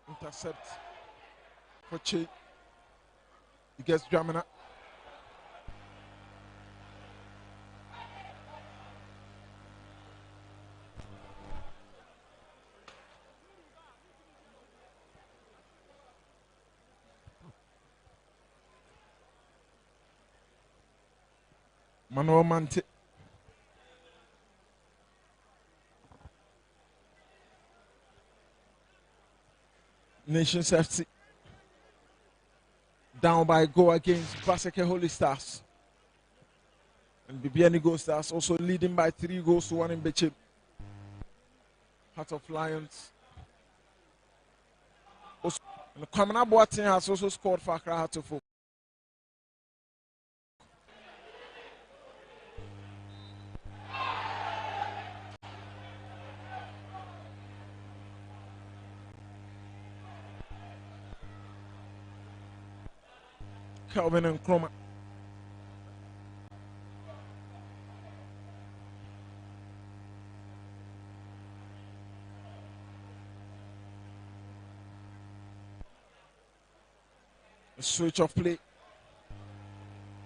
Intercept for Che. He gets Dramina. Manuel Mante. Nations FC down by a goal against Baseke Holy Stars. And Bibiani Gold Stars also leading by 3-1 in Bechem. Heart of Lions. Also, and Kwamina Boateng has also scored for Accra Heart of Oak. Calvin and Chroma. A switch of play,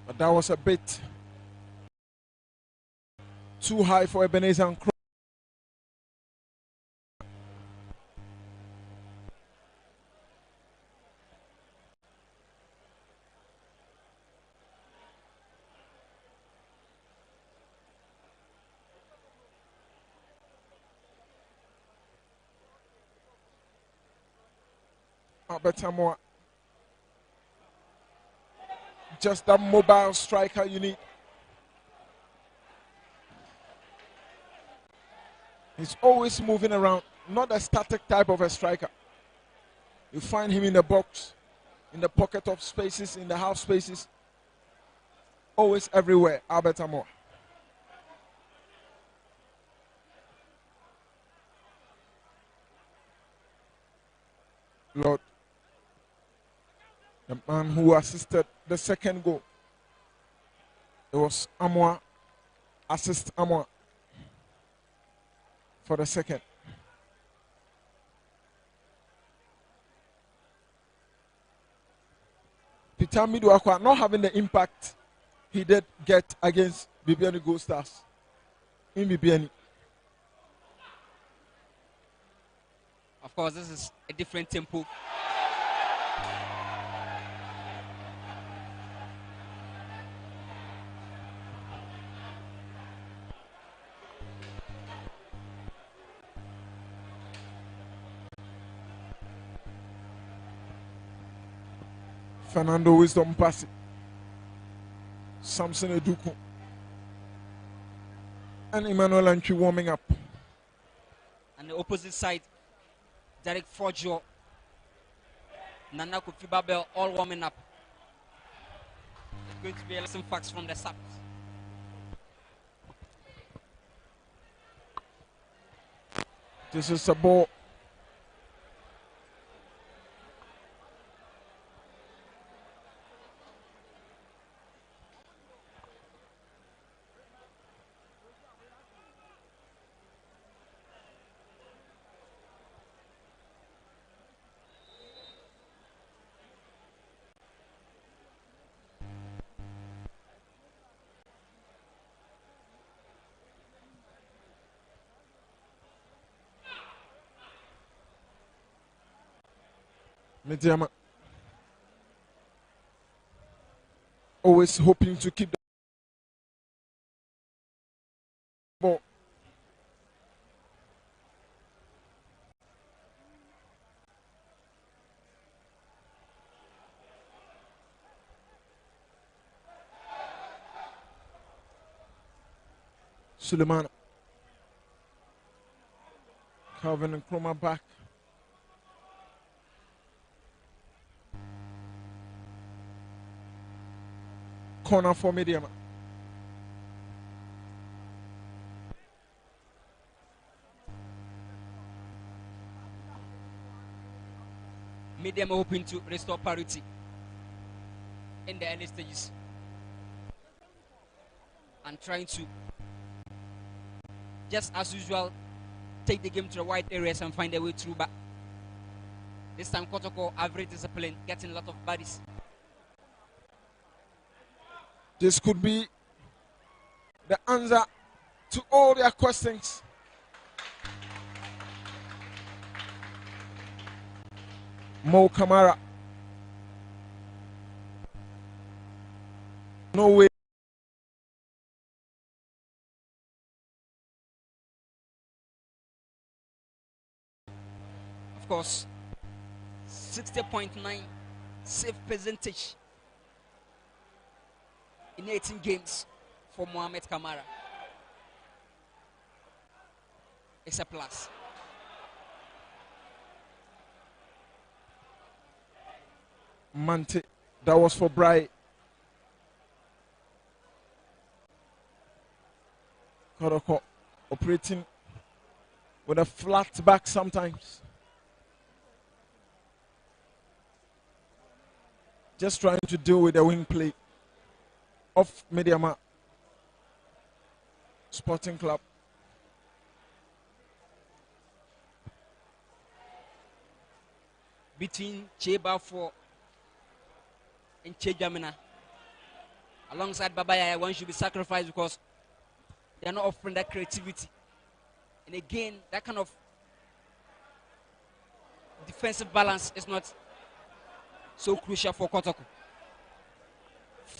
but that was a bit too high for Ebenezer and Chroma. Better more. Just that mobile striker you need. He's always moving around, not a static type of a striker. You find him in the box, in the pocket of spaces, in the half spaces, always everywhere. Albert Amoah. Lord, the man who assisted the second goal, it was Amoah, assist Amoah for the second. Peter Miduakwa not having the impact he did get against Bibiani Gold Stars in Bibiani. Of course, this is a different tempo. Fernando Wisdom pass it. Samson Eduku. And Emmanuel Antwi warming up. And the opposite side, Derek Forjo, Nana Kofi Babel, all warming up. It's going to be a lesson facts from the start. This is a ball. MEDEAMA always hoping to keep the ball. Suleiman. Calvin and Chroma back. Corner for MEDEAMA. MEDEAMA hoping to restore parity in the early stages and trying to, just as usual, take the game to the wide areas and find a way through. But this time, Kotoko are very disciplined, getting a lot of bodies. This could be the answer to all their questions. Mo Kamara. No way. Of course, 60.9 save percentage in 18 games for Mohamed Kamara. It's a plus. Mante, that was for Bry. Kotoko operating with a flat back sometimes. Just trying to deal with the wing play of MEDEAMA Sporting Club. Between Cheba for and Chejamina, alongside Babaya, one should be sacrificed because they are not offering that creativity. And again, that kind of defensive balance is not so crucial for Kotoko.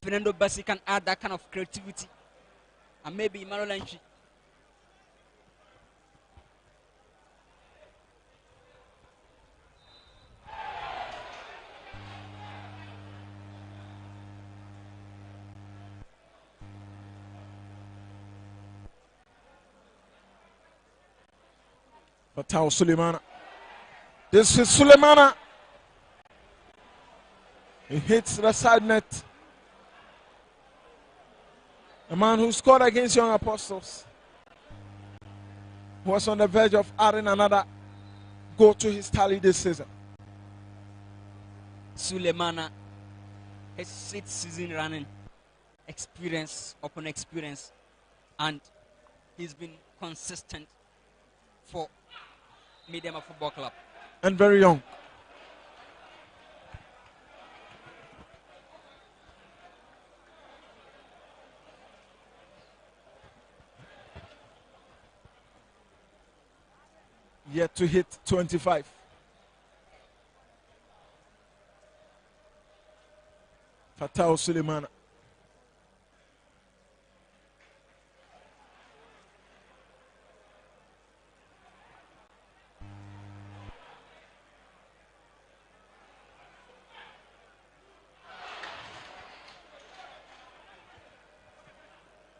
Fernando Bassi can add that kind of creativity, and maybe Emmanuel Antwi. Fatau Sulemana. This is Sulemana. He hits the side net. A man who scored against Young Apostles was on the verge of adding another goal to his tally this season. Sulemana has 6 season running experience upon experience, and he's been consistent for MEDEAMA Football Club. And very young. Yet to hit 25. Fatau Sulemana.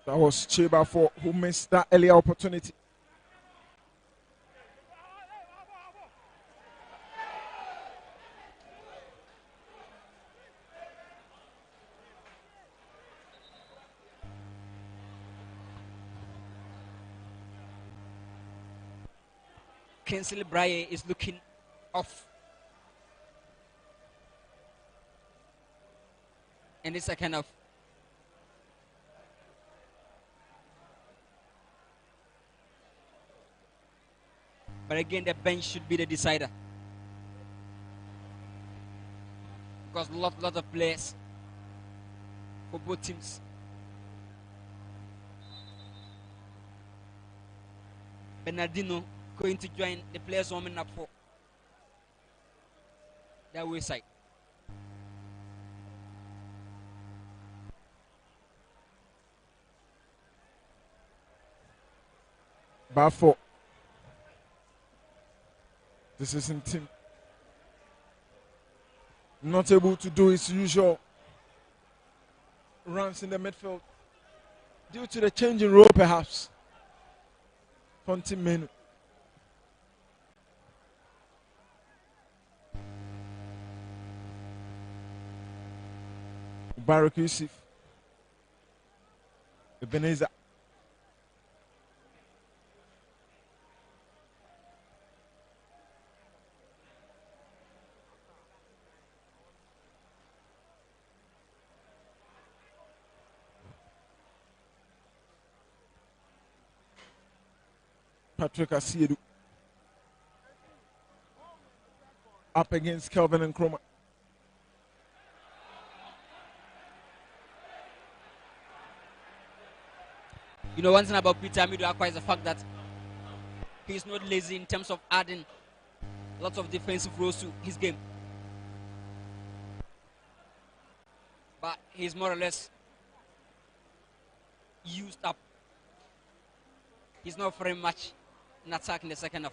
That was Cheba for who missed that earlier opportunity. Kinsley Braye is looking off in the second half. But again, the bench should be the decider, because lot of players for both teams. Bernardino going to join the players warming up for their away side. Bafo. This isn't him. Not able to do his usual runs in the midfield due to the change in role, perhaps. Fonti Menu. Barak Yusuf. Ebenezer. Patrick Asiedu up against Kelvin and Nkrumah. You know, one thing about Peter Amidu Akwa is the fact that he's not lazy in terms of adding lots of defensive roles to his game. But he's more or less used up. He's not offering much in attack in the second half.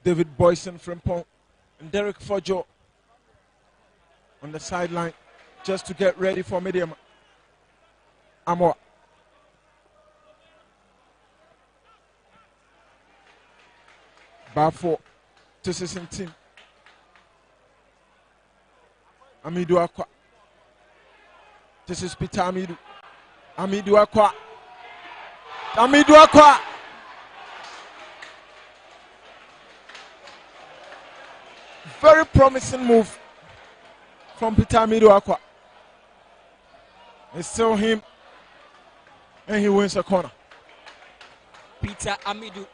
David Boyson Frimpong and Derek Fojo on the sideline just to get ready for MEDEAMA. Amoa. Bafo to Sissin team. Amidu Akwa. This is Peter Amidu. Amidu Akwa. Amidu Akwa. Very promising move from Peter Amidu Akwa. It's still him, and he wins a corner. Peter Amidu,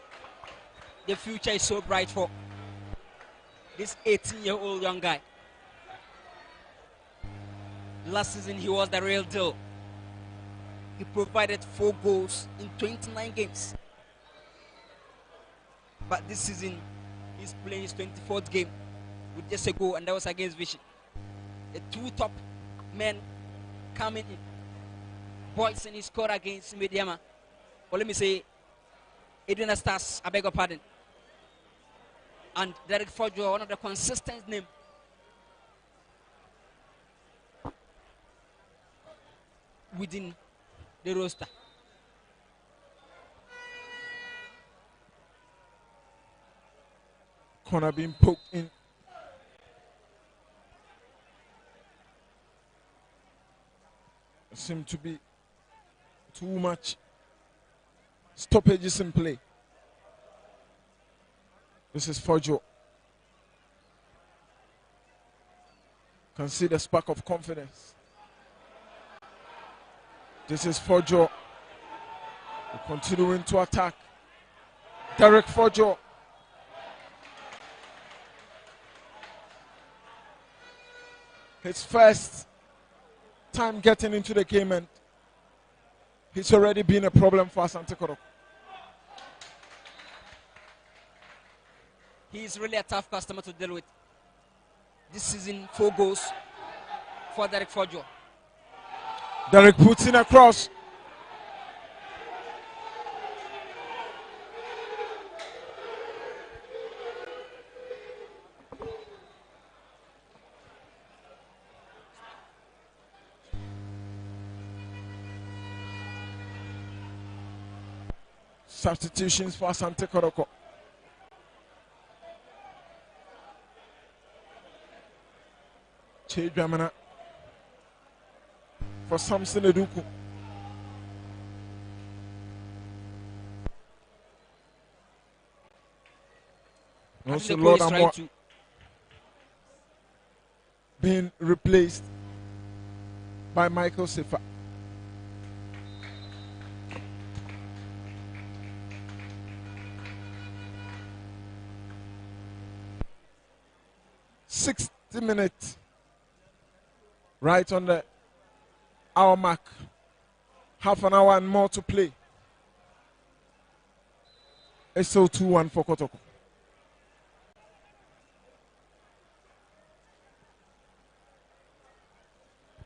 the future is so bright for this 18-year-old young guy. Last season, he was the real deal. He provided 4 goals in 29 games. But this season, he's playing his 24th game with just a goal, and that was against Vision. The 2 top men coming in. Boyson, he scored against MEDEAMA. But let me say, Adrian Stars, I beg your pardon. And Derek Fojo, one of the consistent names. Within the roster. Corner being poked in. It seemed to be too much stoppages in play. This is Fojo. Can see the spark of confidence. This is Fojo. Continuing to attack. Derek Fojo. His first time getting into the game, and he's already been a problem for Asante Kotoko. He's really a tough customer to deal with. This season, 4 goals for Derek Fojo. Derek puts in a cross. Substitutions for Asante Kotoko. Che Dramana for Samson Eduku. Also Lord Amor being replaced by Michael Sefa. Minutes right on the hour mark. Half an hour and more to play. It's still 2-1 for Kotoko.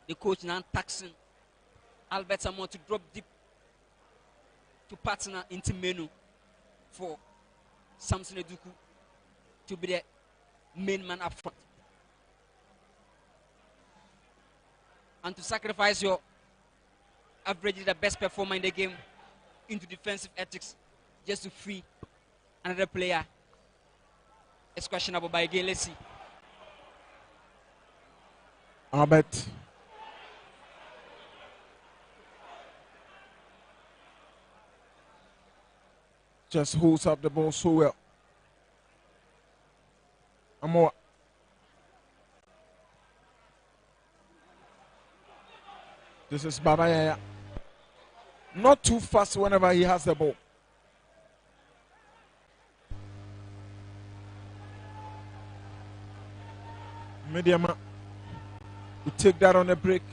The coach now taxing Albert Samoa to drop deep to partner into menu for Samson Eduku to be the main man up front. And to sacrifice your average, the best performer in the game, into defensive ethics just to free another player. It's questionable, but again, let's see. Albert. Just holds up the ball so well. Amor. This is Babaya. Not too fast whenever he has the ball. MEDEAMA will take that on a break.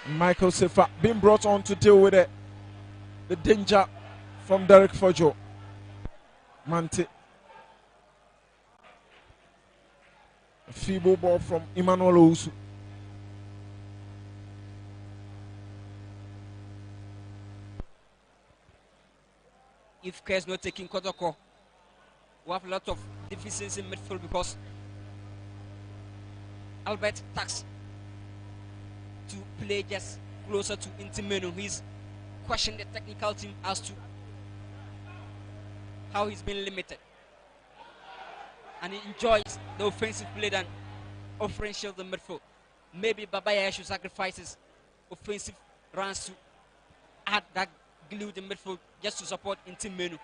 Michael Sefa being brought on to deal with it. The danger from Derek Fojo. Mante. A feeble ball from Emmanuel Owusu. If Care is not taking Kotoko, we have a lot of deficiency in midfield because Albert tax to play just closer to Intimeno. He's questioned the technical team as to how he's been limited. And he enjoys the offensive play than offering shield the midfield. Maybe Babaya should sacrifice his offensive runs to add that glue in midfield just to support Intimeno.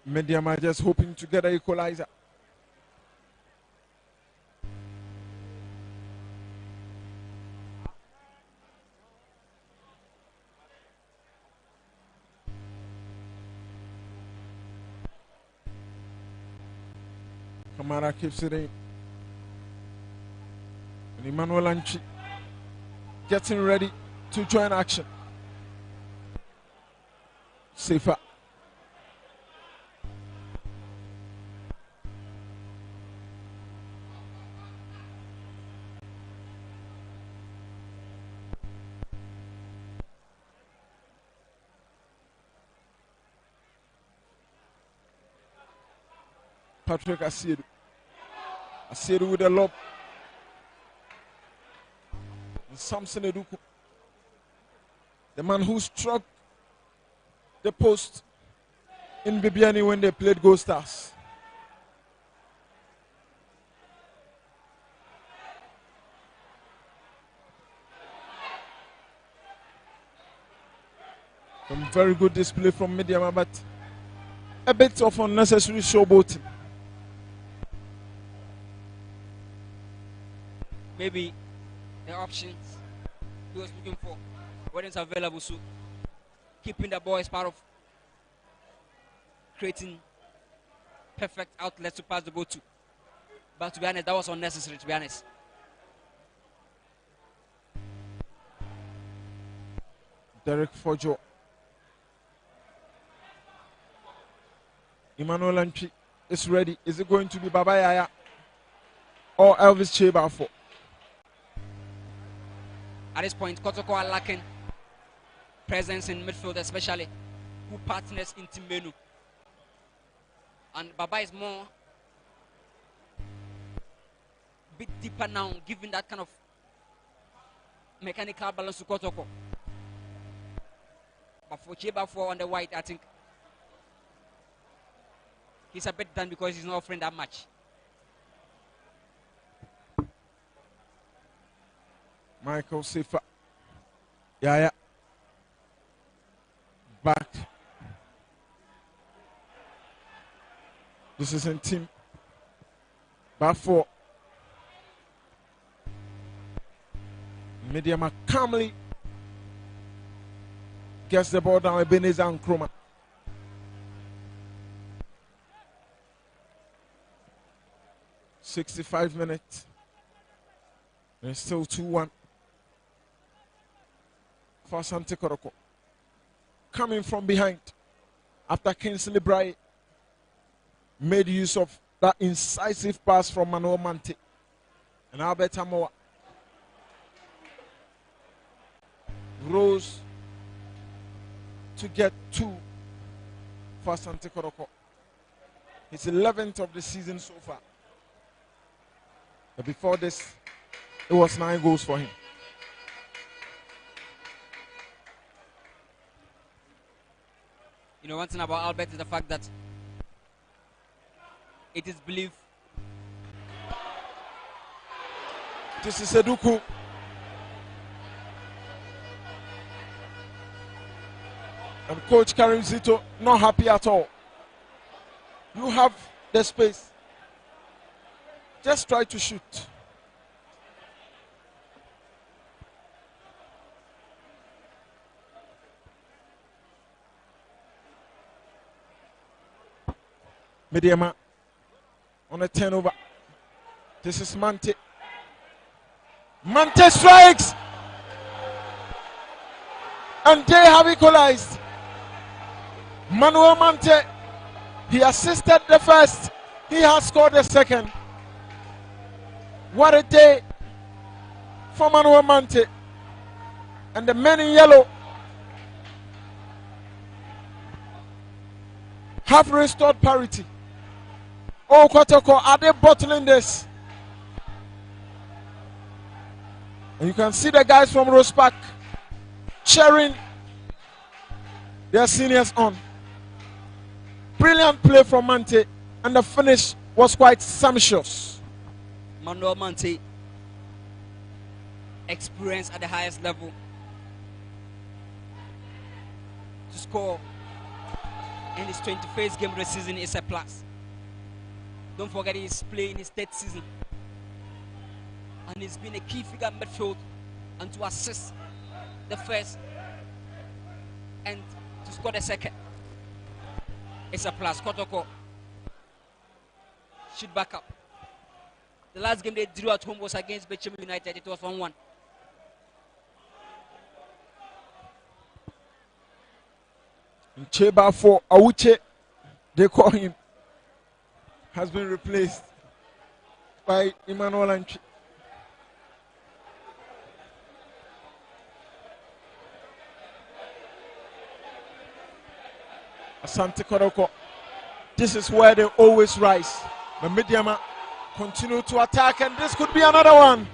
MEDEAMA just hoping to get an equalizer. Kamara keeps it in. And Emmanuel Anchi getting ready to join action. Safer. Patrick Asiedu. Asiedu with a lob. And Samson Eduku, the man who struck the post in Bibiani when they played Gold Stars. Some very good display from Mediama, but a bit of unnecessary showboating. Maybe the options he was looking for weren't available, so keeping the ball is part of creating perfect outlets to pass the ball to. But to be honest, that was unnecessary, to be honest. Derek Fojo. Emmanuel Antwi is ready. Is it going to be Baba Yaya or Elvis Chebafo? At this point, Kotoko are lacking presence in midfield, especially who partners in Team Menu. And Baba is more a bit deeper now, giving that kind of mechanical balance to Kotoko. But for Chebafo on the white, I think he's a bit done because he's not offering that much. Michael Sifa. Yeah. Back. This is in team. Back four. Mediama calmly gets the ball down. Ebenezer and Nkrumah. "65 minutes. And it's still 2-1 for Asante Kotoko. Coming from behind after Kingsley Bray made use of that incisive pass from Manuel Mante and Albert Amoa rose to get 2 for Asante Kotoko. His 11th of the season so far. But before this, it was 9 goals for him. You know, one thing about Albert is the fact that it is believed. This is Eduku. And Coach Karim Zito not happy at all. You have the space. Just try to shoot. Mediama on a turnover. This is Mante. Mante strikes! And they have equalized. Manuel Mante, he assisted the first. He has scored the second. What a day for Manuel Mante. And the men in yellow have restored parity. Oh, Kotoko, are they bottling this? And you can see the guys from Rosepark cheering their seniors on. Brilliant play from Mante, and the finish was quite sumptuous. Manuel Mante, experience at the highest level, to score in his 21st game of the season is a plus. Don't forget he's playing his 3rd season, and he's been a key figure in midfield and to assist the first and to score the second. It's a plus. Kotoko should back up. The last game they drew at home was against Bechem United. It was 1-1. Cheba for Auche, they call him, has been replaced by Emmanuel Antwi. Asante Kotoko, this is where they always rise. The MEDEAMA continue to attack, and this could be another one.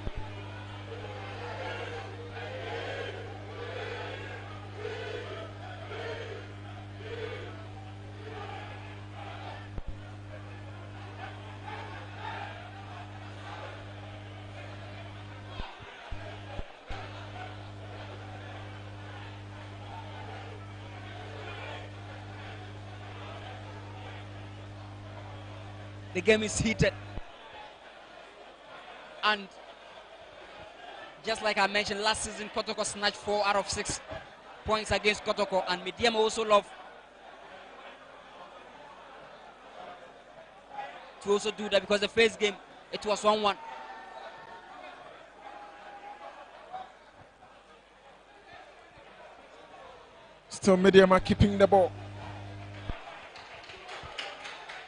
The game is heated, and just like I mentioned last season, Kotoko snatched 4 out of 6 points against Kotoko, and MEDEAMA also love to also do that, because the first game it was 1-1. Still MEDEAMA keeping the ball.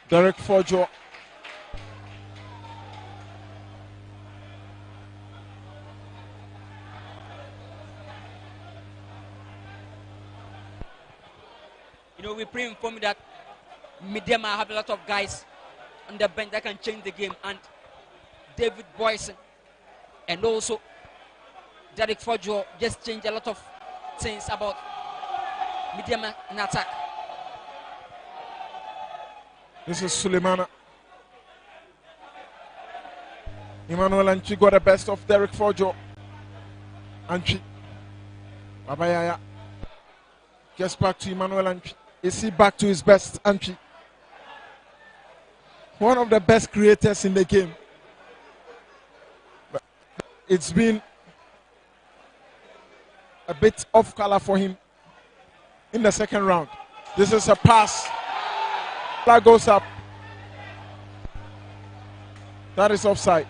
Derek Fojo. You know, we pre-informed that MEDEAMA have a lot of guys on the bench that can change the game, and David Boyson and also Derek Fojo just changed a lot of things about MEDEAMA in attack. This is Suleimana. Emmanuel Antwi got the best of Derek Fojo. Antwi. Babayaya gets back to Emmanuel Antwi. Is he back to his best? Antwi. One of the best creators in the game. But it's been a bit off color for him in the second round. This is a pass. Flag goes up. That is offside.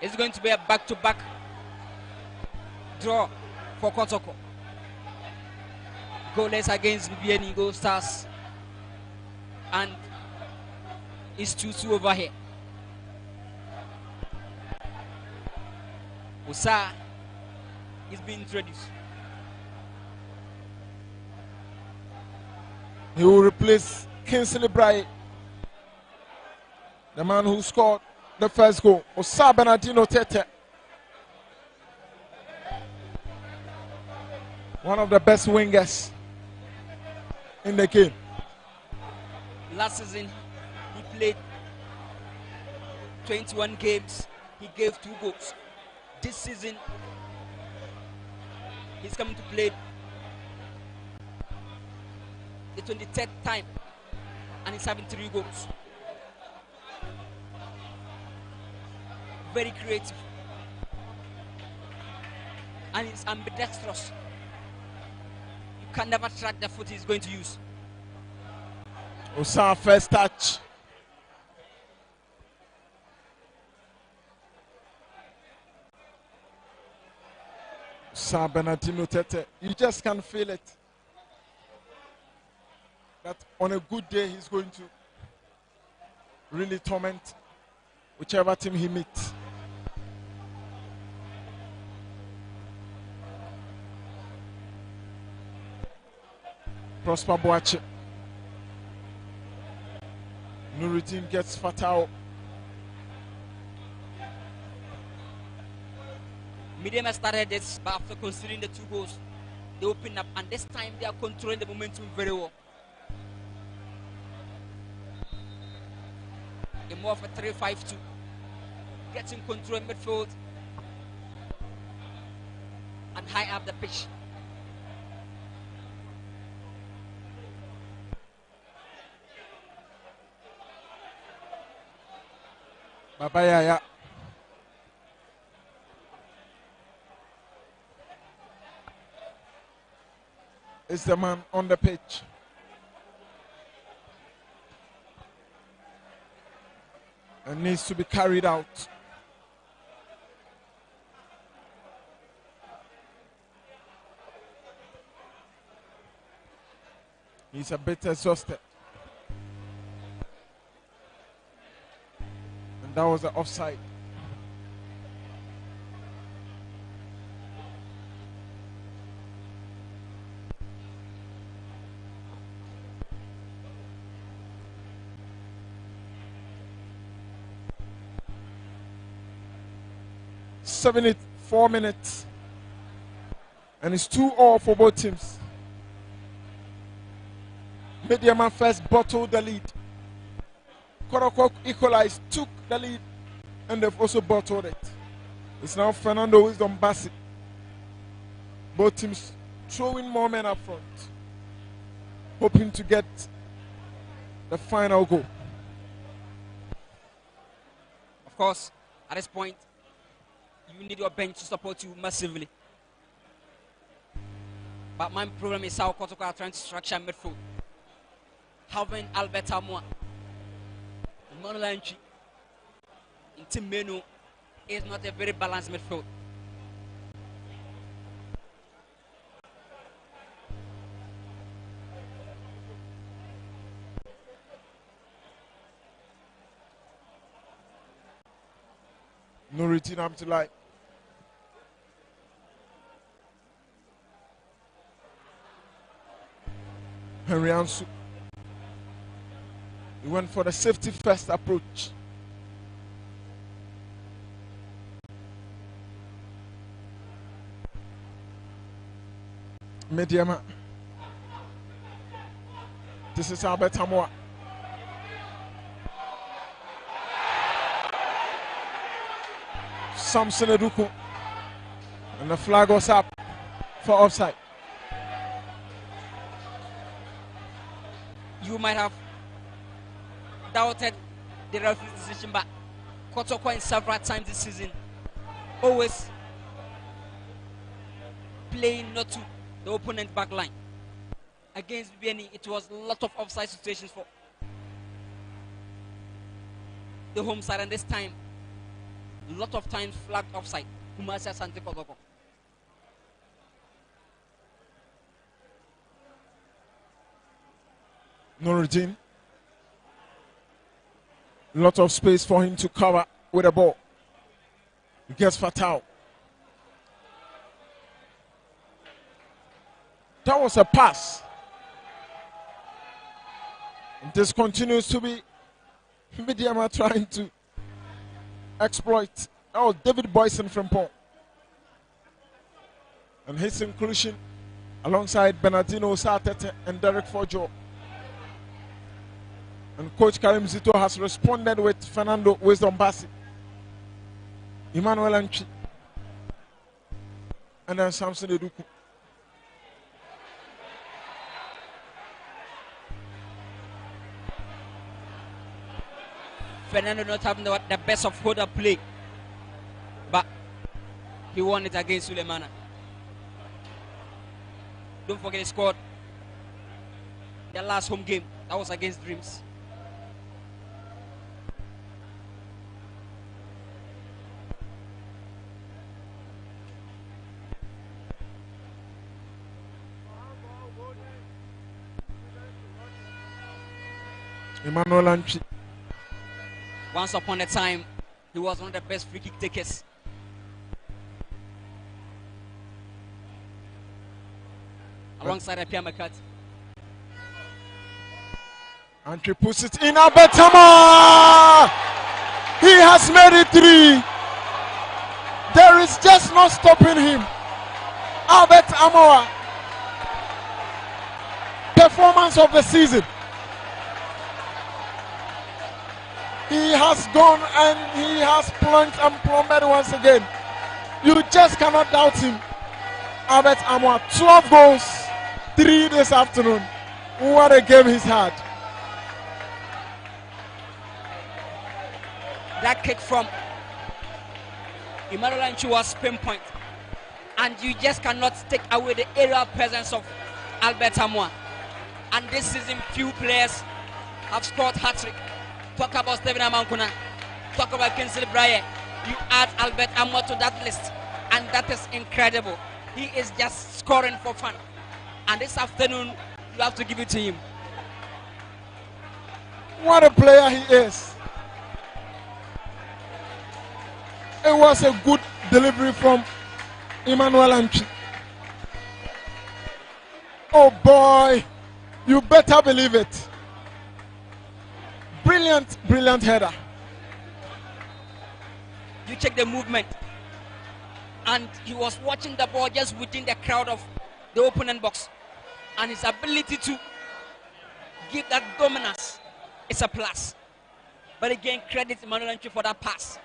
It's going to be a back-to-back draw for Kotoko. Goalless against BBN Eagle Stars. And it's 2-2 over here. Usa is being introduced. He will replace Kingsley Bray, the man who scored the first goal. Osa Bernardino Tete, one of the best wingers in the game. Last season, he played 21 games. He gave 2 goals. This season, he's coming to play the 23rd time, and he's having 3 goals. Very creative, and he's ambidextrous. You can never track the foot he's going to use. Osa first touch. Osa Bernardino Tete. You just can feel it. That on a good day he's going to really torment whichever team he meets. Prosper Boache. Nuruddin gets Fatao. MEDEAMA started this, but after considering the 2 goals, they opened up, and this time they are controlling the momentum very well. A more of a 3-5-2. Getting control in midfield and high up the pitch. Babayaya. Is the man on the pitch. And needs to be carried out. He's a bit exhausted. And that was the offside. Four minutes. And it's 2-2 for both teams. MEDEAMA first bottled the lead. Kotoko equalized, took the lead, and they've also bottled it. It's now Fernando Wisdom Bassi. Both teams throwing more men up front, hoping to get the final goal. Of course, at this point, you need your bench to support you massively. But my problem is how Kotoko are trying to structure midfield. Having Albert Amwa, Emmanuel Anchi, and Tim Menu is not a very balanced midfield. No routine up to like. Henry Ansu. He went for the safety first approach. MEDEAMA. This is Albert Amoa. Samson Eduku. And the flag was up for offside. You might have doubted the referee's decision, but Kotoko in several times this season always playing not to the opponent back line. Against BNE, it was a lot of offside situations for the home side, and this time, a lot of times flagged offside. Kumasi Asante Kotoko. Nuruddin. Lot of space for him to cover with the ball. He gets Fatau. That was a pass. And this continues to be MEDEAMA trying to exploit. Oh, David Boyson from Paul. And his inclusion alongside Bernardino Satete and Derek Fojo. And Coach Karim Zito has responded with Fernando Wisdom Bassi, Emmanuel Anchi, and then Samson Eduku. Fernando not having the best of hold up play, but he won it against Sulemana. Don't forget he scored the last home game. That was against Dreams. Emmanuel Anchi. Once upon a time, he was one of the best free kick takers. Alongside Pierre McCarthy. Anchi puts it in. Abetama! He has made it 3. There is just no stopping him. Albert Amoa. Performance of the season. He has gone and he has plunged and plummeted once again. You just cannot doubt him. Albert Amoa, 12 goals, 3 this afternoon. What a game he's had. That kick from Emmanuel Anchi was pinpoint. And you just cannot take away the aerial presence of Albert Amoa. And this season, few players have scored hat-trick. Talk about Stephen Amankuna, talk about Kinsley Bryan. You add Albert Amoa to that list, and that is incredible. He is just scoring for fun. And this afternoon, you have to give it to him. What a player he is. It was a good delivery from Emmanuel Antwi. Oh boy, you better believe it. Brilliant, brilliant header. You check the movement, and he was watching the ball just within the crowd of the opponent box, and his ability to give that dominance is a plus. But again, credit Emmanuel Antwi for that pass.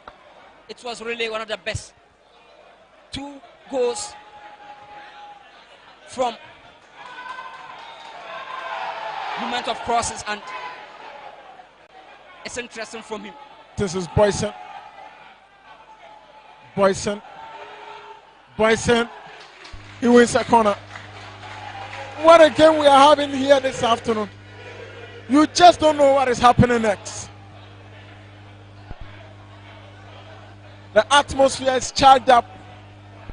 It was really one of the best. 2 goals from movement of crosses, and it's interesting from him. This is Boyson. Boyson. Boyson. He wins a corner. What a game we are having here this afternoon. You just don't know what is happening next. The atmosphere is charged up,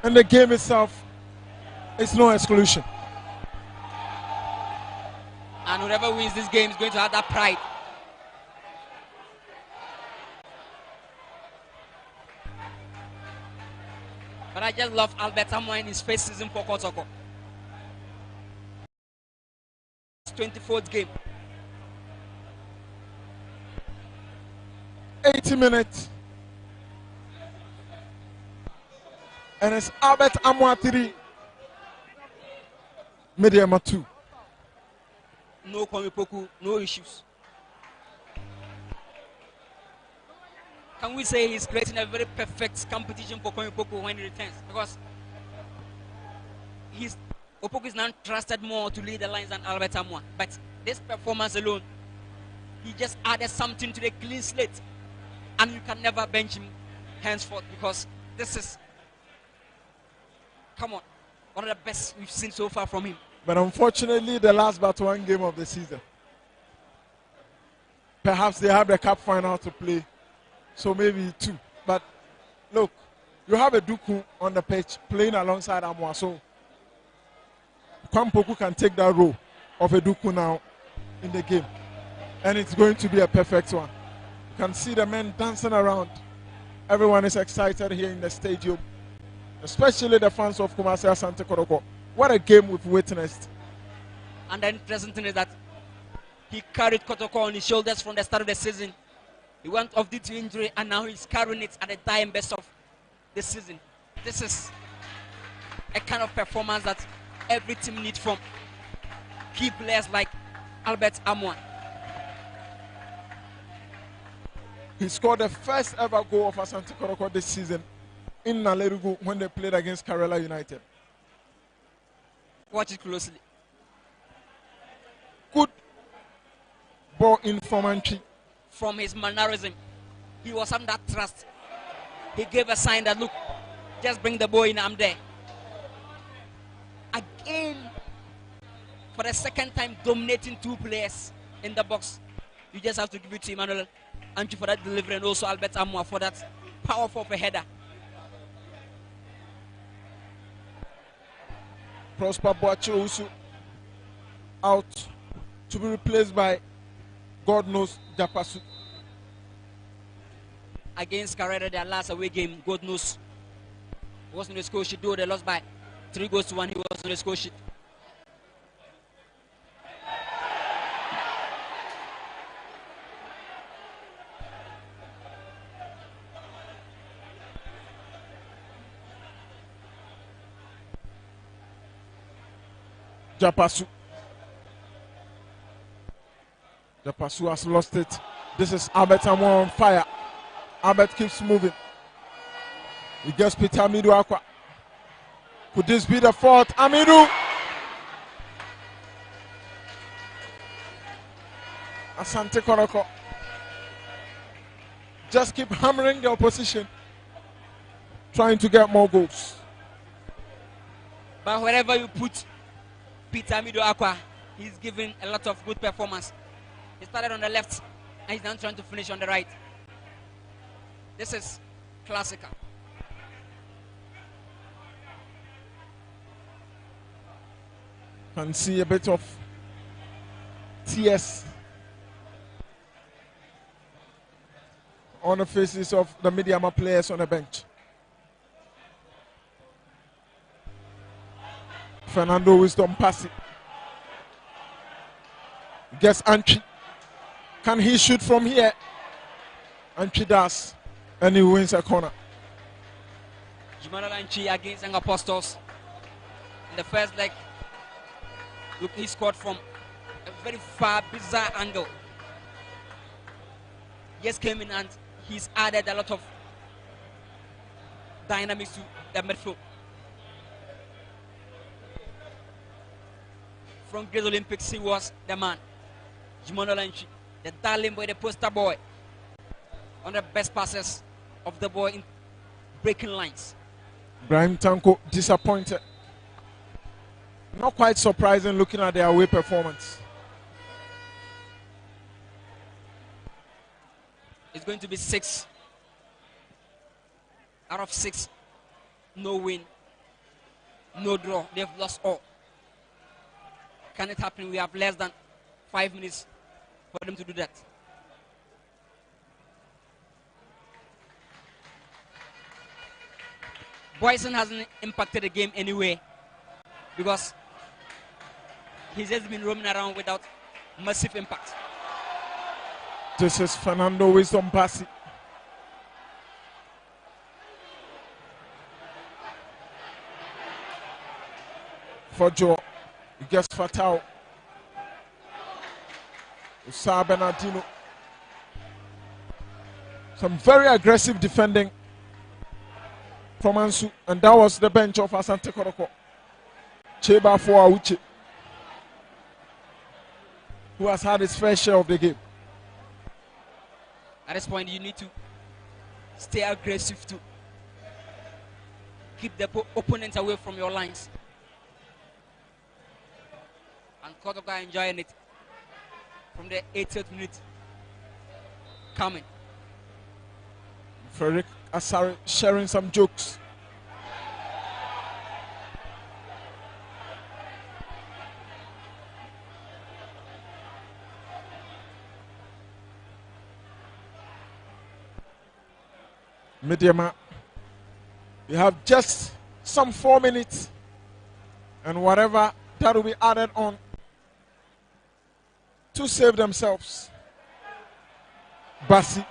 and the game itself is no exclusion. And whoever wins this game is going to have that pride. But I just love Albert Amwa in his first season for Kotoko. 24th game. 80 minutes. And it's Albert Amwa 3, MEDEAMA 2. No Kwame, no issues. Can we say he's creating a very perfect competition for Kwame when he returns? Because Opoku is now trusted more to lead the lines than Albert Amwa. But this performance alone, he just added something to the clean slate. And you can never bench him henceforth, because this is, come on, one of the best we've seen so far from him. But unfortunately, the last but one game of the season. Perhaps they have the cup final to play, so maybe 2. But look, you have a Duku on the pitch playing alongside Amwa, so Kwampoku can take that role of a Duku now in the game, and it's going to be a perfect one. You can see the men dancing around. Everyone is excited here in the stadium, especially the fans of Kumasi Asante Kotoko. What a game we've witnessed. And the interesting thing is that he carried Kotoko on his shoulders from the start of the season. He went off due to injury, and now he's carrying it at the dying best of the season. This is a kind of performance that every team needs from key players like Albert Amwa. He scored the first ever goal of Asante Kotoko this season in Nalerugu when they played against Kerala United. Watch it closely. Good ball informantry. From his mannerism, he was having that trust. He gave a sign that, look, just bring the ball in, I'm there. Again, for the second time, dominating 2 players in the box. You just have to give it to Emmanuel Antwi for that delivery, and also Albert Amwa for that powerful header. Prosper Boacho out to be replaced by God knows Japasu. Against Carrera, their last away game, God knows, he was in the score sheet, though they lost by 3 goals to 1. He was in the score sheet. Japasu. Japasu has lost it. This is Albert Amwa on fire. Albert keeps moving. He gets Peter Amidu Aqua. Could this be the 4th? Amidu! Asante Kotoko. Just keep hammering the opposition, trying to get more goals. But wherever you put Peter Amidu Aqua, he's giving a lot of good performance. He started on the left, and he's now trying to finish on the right. This is classical. Can see a bit of tears on the faces of the Mediama players on the bench. Fernando Wisdom pass it. Gets Antwi. Can he shoot from here? Antwi does. And he wins a corner. Jumano Antwi against Young Apostles. In the first leg, look, he scored from a very far, bizarre angle. Just came in and he's added a lot of dynamics to the midfield. From Great Olympics, he was the man. Jumano Antwi, the darling boy, the poster boy. One of the best passes of the boy in breaking lines. Brahim Tanko disappointed. Not quite surprising looking at their away performance. It's going to be 6 out of 6. No win, no draw. They've lost all. Can it happen? We have less than 5 minutes for them to do that. Boyson hasn't impacted the game anyway because he's just been roaming around without massive impact. This is Fernando Wisdom Bassi. For Joe, he gets Fatao. Usa Bernardino. Some very aggressive defending from Ansu, and that was the bench of Asante Kotoko. Cheba for Auchi, who has had his fair share of the game. At this point, you need to stay aggressive to keep the opponents away from your lines. And Kotoko enjoying it from the 80th minute coming. Frederick Asari sharing some jokes. Mediama, we have just some 4 minutes and whatever that will be added on to save themselves. Bassi.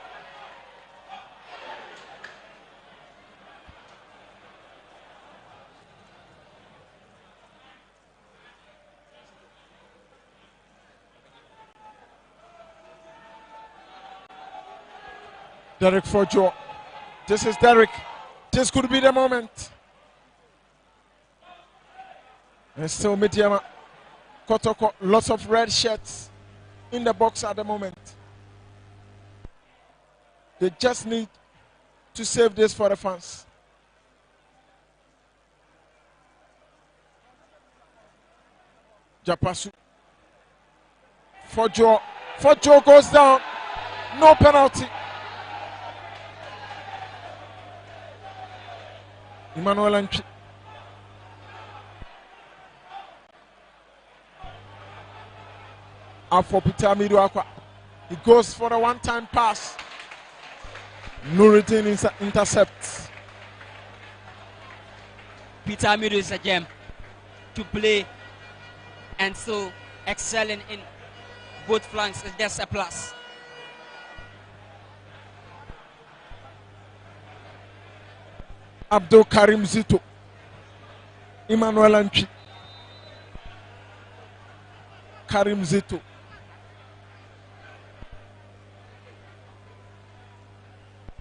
Derek Fojo. This is Derek. This could be the moment. And still Mediama. Kotoko, lots of red shirts in the box at the moment. They just need to save this for the fans. Japasu. Fojo. Fojo goes down. No penalty. Emmanuel Antwi. For Peter Amidu Akwa. He goes for a one-time pass. Nuruddin intercepts. Peter Amidu is a gem to play and still excelling in both flanks is just a plus. Abdul Karim Zito. Emmanuel Antwi. Karim Zito.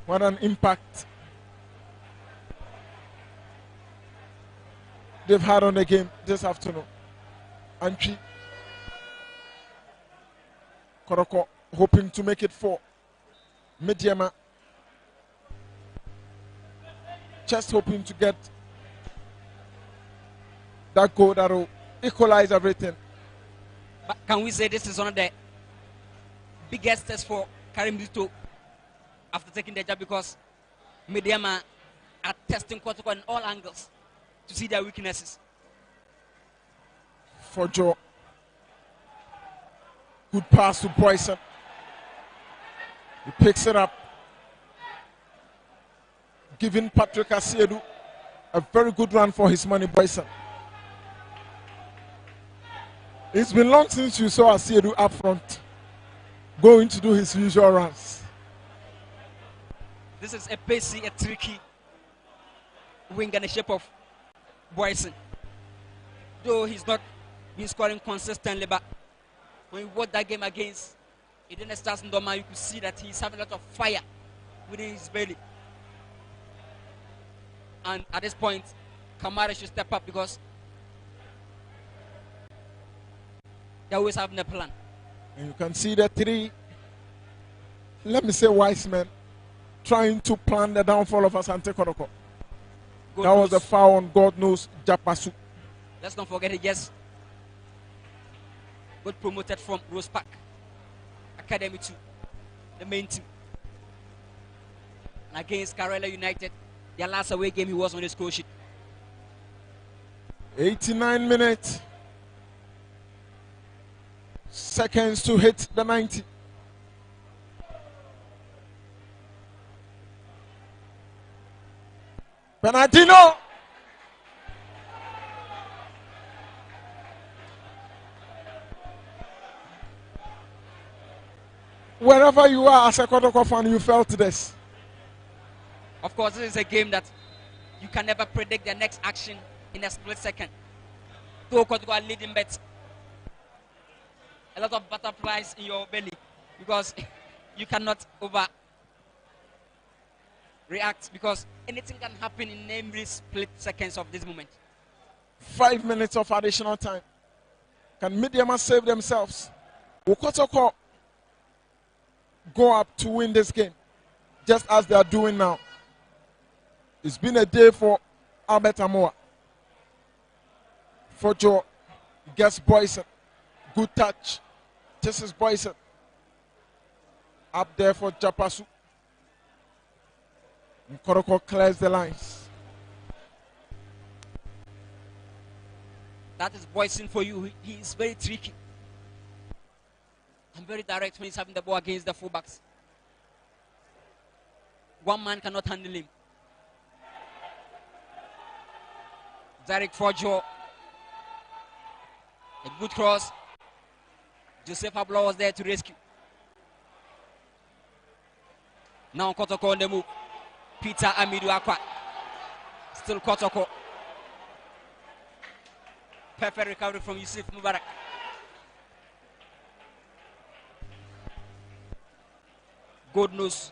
What an impact they've had on the game this afternoon. Antwi. Kotoko hoping to make it 4. Mediama just hoping to get that goal that will equalize everything. But can we say this is one of the biggest tests for Karim Zito after taking the job, because Mediama are testing Kotoko on all angles to see their weaknesses. For Joe. Good pass to Boyson. He picks it up. giving Patrick Asiedu a very good run for his money, Bryson. It's been long since you saw Asiedu up front going to do his usual runs. This is a pacey, a tricky wing in the shape of Bryson. Though he's not been scoring consistently, but when you watch that game against Eden Stars Ndoma, you could see that he's having a lot of fire within his belly. And at this point, Kamara should step up because they're always having a plan. And you can see the three, let me say, wise men trying to plan the downfall of Asante Kotoko. That was the foul on God knows Japasu. Let's not forget he just got promoted from Rose Park Academy to the main team. And against Kerala United, their last away game, he was on the score sheet. 89 minutes. Seconds to hit the 90. Bernardino. Wherever you are as a Kotoko fan, you felt this. Of course, this is a game that you can never predict the next action in a split second. Though Kotoko are leading, but a lot of butterflies in your belly because you cannot overreact because anything can happen in every split seconds of this moment. 5 minutes of additional time. Can MEDEAMA save themselves? Will Kotoko go up to win this game just as they are doing now? It's been a day for Albert Amoa. For Joe, gets Boyson. Good touch. This is Boyson. Up there for Japasu. Kotoko clears the lines. That is Boyson for you. He is very tricky and very direct when he's having the ball against the fullbacks. One man cannot handle him. Derek Forjo. A good cross. Joseph Ablo was there to rescue. Now Kotoko on the move. Peter Amidu Akwa. Still Kotoko. Perfect recovery from Yusuf Mubarak. Good nose.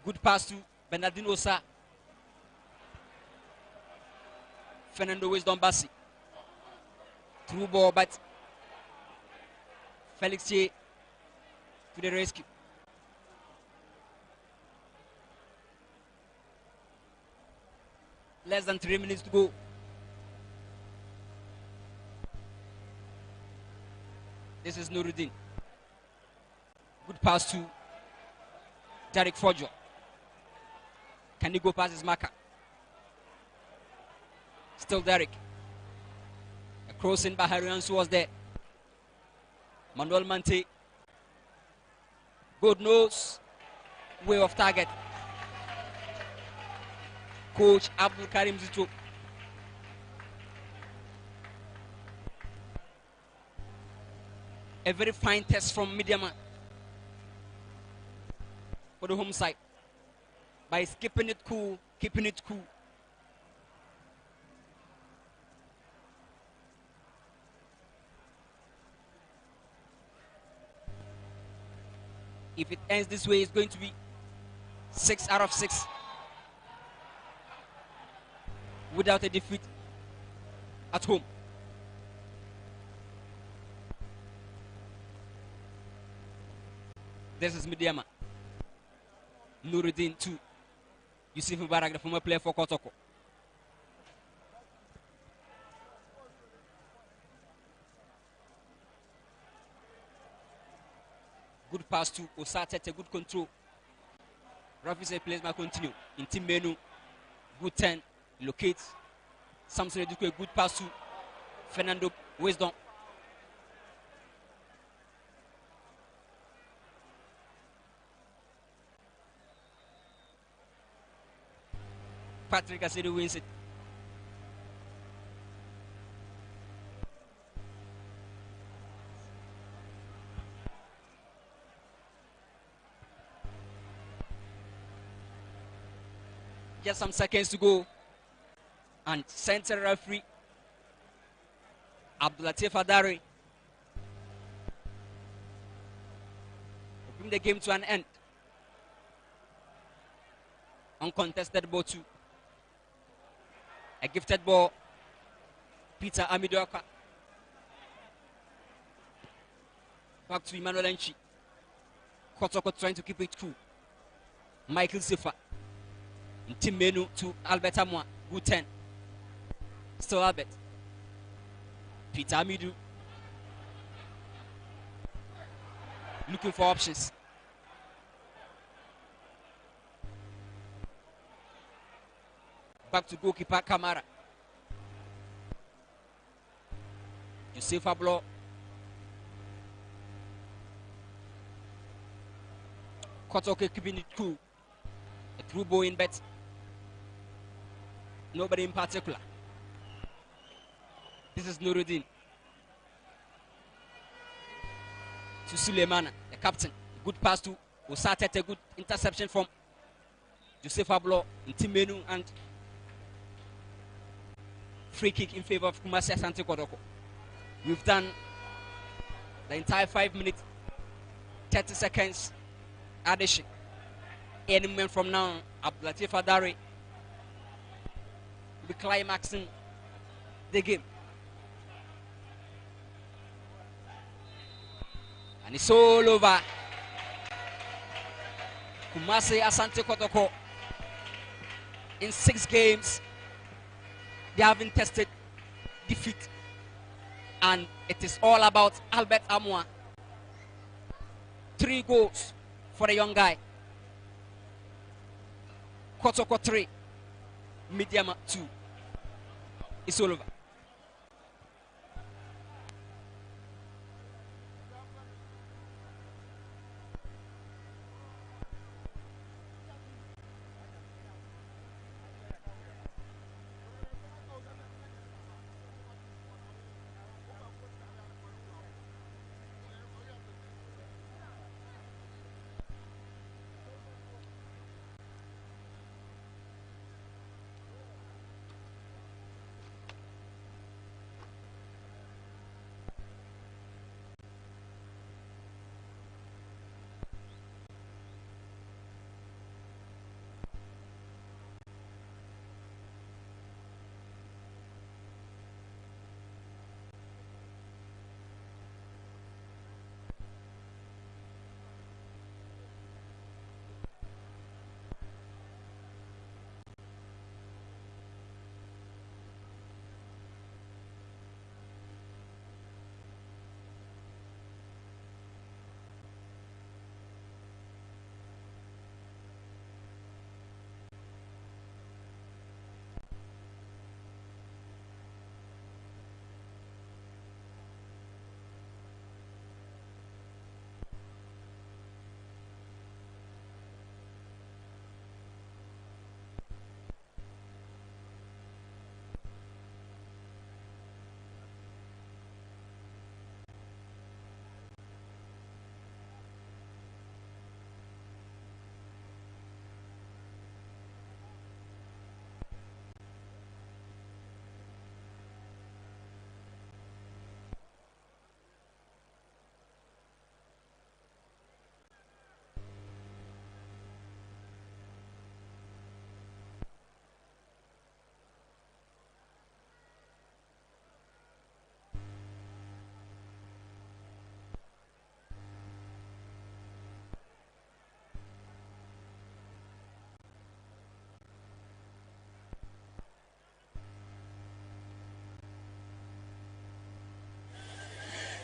Good pass to Bernardino Sa. Fernando Wisdom Bassi. Through ball, but Felix Che to the rescue. Less than 3 minutes to go. This is Nuruddin. Good pass to Derek Forjo. Can he go past his marker? Still Derek. A crossing by Hariansu was there. Manuel Mante. Good nose. Way off target. Coach Abdul Karim Zito. A very fine test from MEDEAMA for the home side. By keeping it cool, keeping it cool. If it ends this way, it's going to be 6 out of 6 without a defeat at home. This is MEDEAMA. Nuruddin 2. Yusuf Mubarak, the former player for Kotoko. Good pass to Osatete, good control. Rafi said players might continue. In team menu, good turn, locate. Samson Eduku, good pass to Fernando Wisdom. Patrick Asidu wins it. Just some seconds to go. And center referee Abdulatif Adari bring the game to an end. Uncontested ball 2. A gifted ball. Peter Amidoka. Back to Emmanuel Enchi. Kotoko trying to keep it cool. Michael Sifa. Team Menu to Albert Amwa. Good 10. Still Albert. Peter Amidu. Looking for options. Back to goalkeeper Kamara. Joseph Ablo. Kotoke keeping it cool. A through ball in bet. Nobody in particular. This is Nuruddin. To Suleimana, the captain. A good pass to Osatet, a good interception from Joseph Ablo, Timenu, and free kick in favor of Kumasi Asante Kotoko. We've done the entire 5 minutes, 30 seconds addition. Any moment from now, Abdulatif Adari will be climaxing the game. And it's all over. Kumasi Asante Kotoko, in 6 games, they haven't tested defeat. And it is all about Albert Amwa. 3 goals for the young guy. Kotoko 3, Mediama 2. It's all over.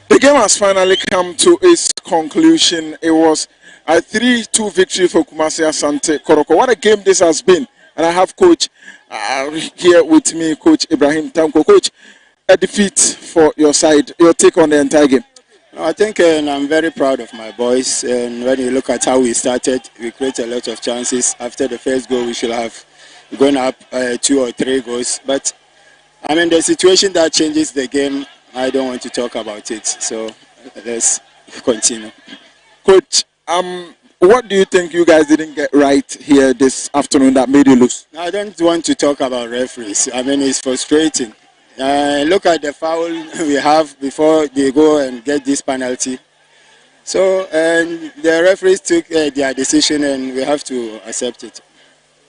The game has finally come to its conclusion. It was a 3-2 victory for Kumasi Asante Kotoko. What a game this has been. And I have Coach here with me, Coach Ibrahim Tanko. Coach, a defeat for your side. Your take on the entire game? I think I'm very proud of my boys. And when you look at how we started, we created a lot of chances. After the first goal, we should have going up 2 or 3 goals. But I mean, the situation that changes the game, I don't want to talk about it. So let's continue. Coach, what do you think you guys didn't get right here this afternoon that made you lose? I don't want to talk about referees. I mean, it's frustrating. Look at the foul we have before they go and get this penalty. So, and the referees took their decision and we have to accept it.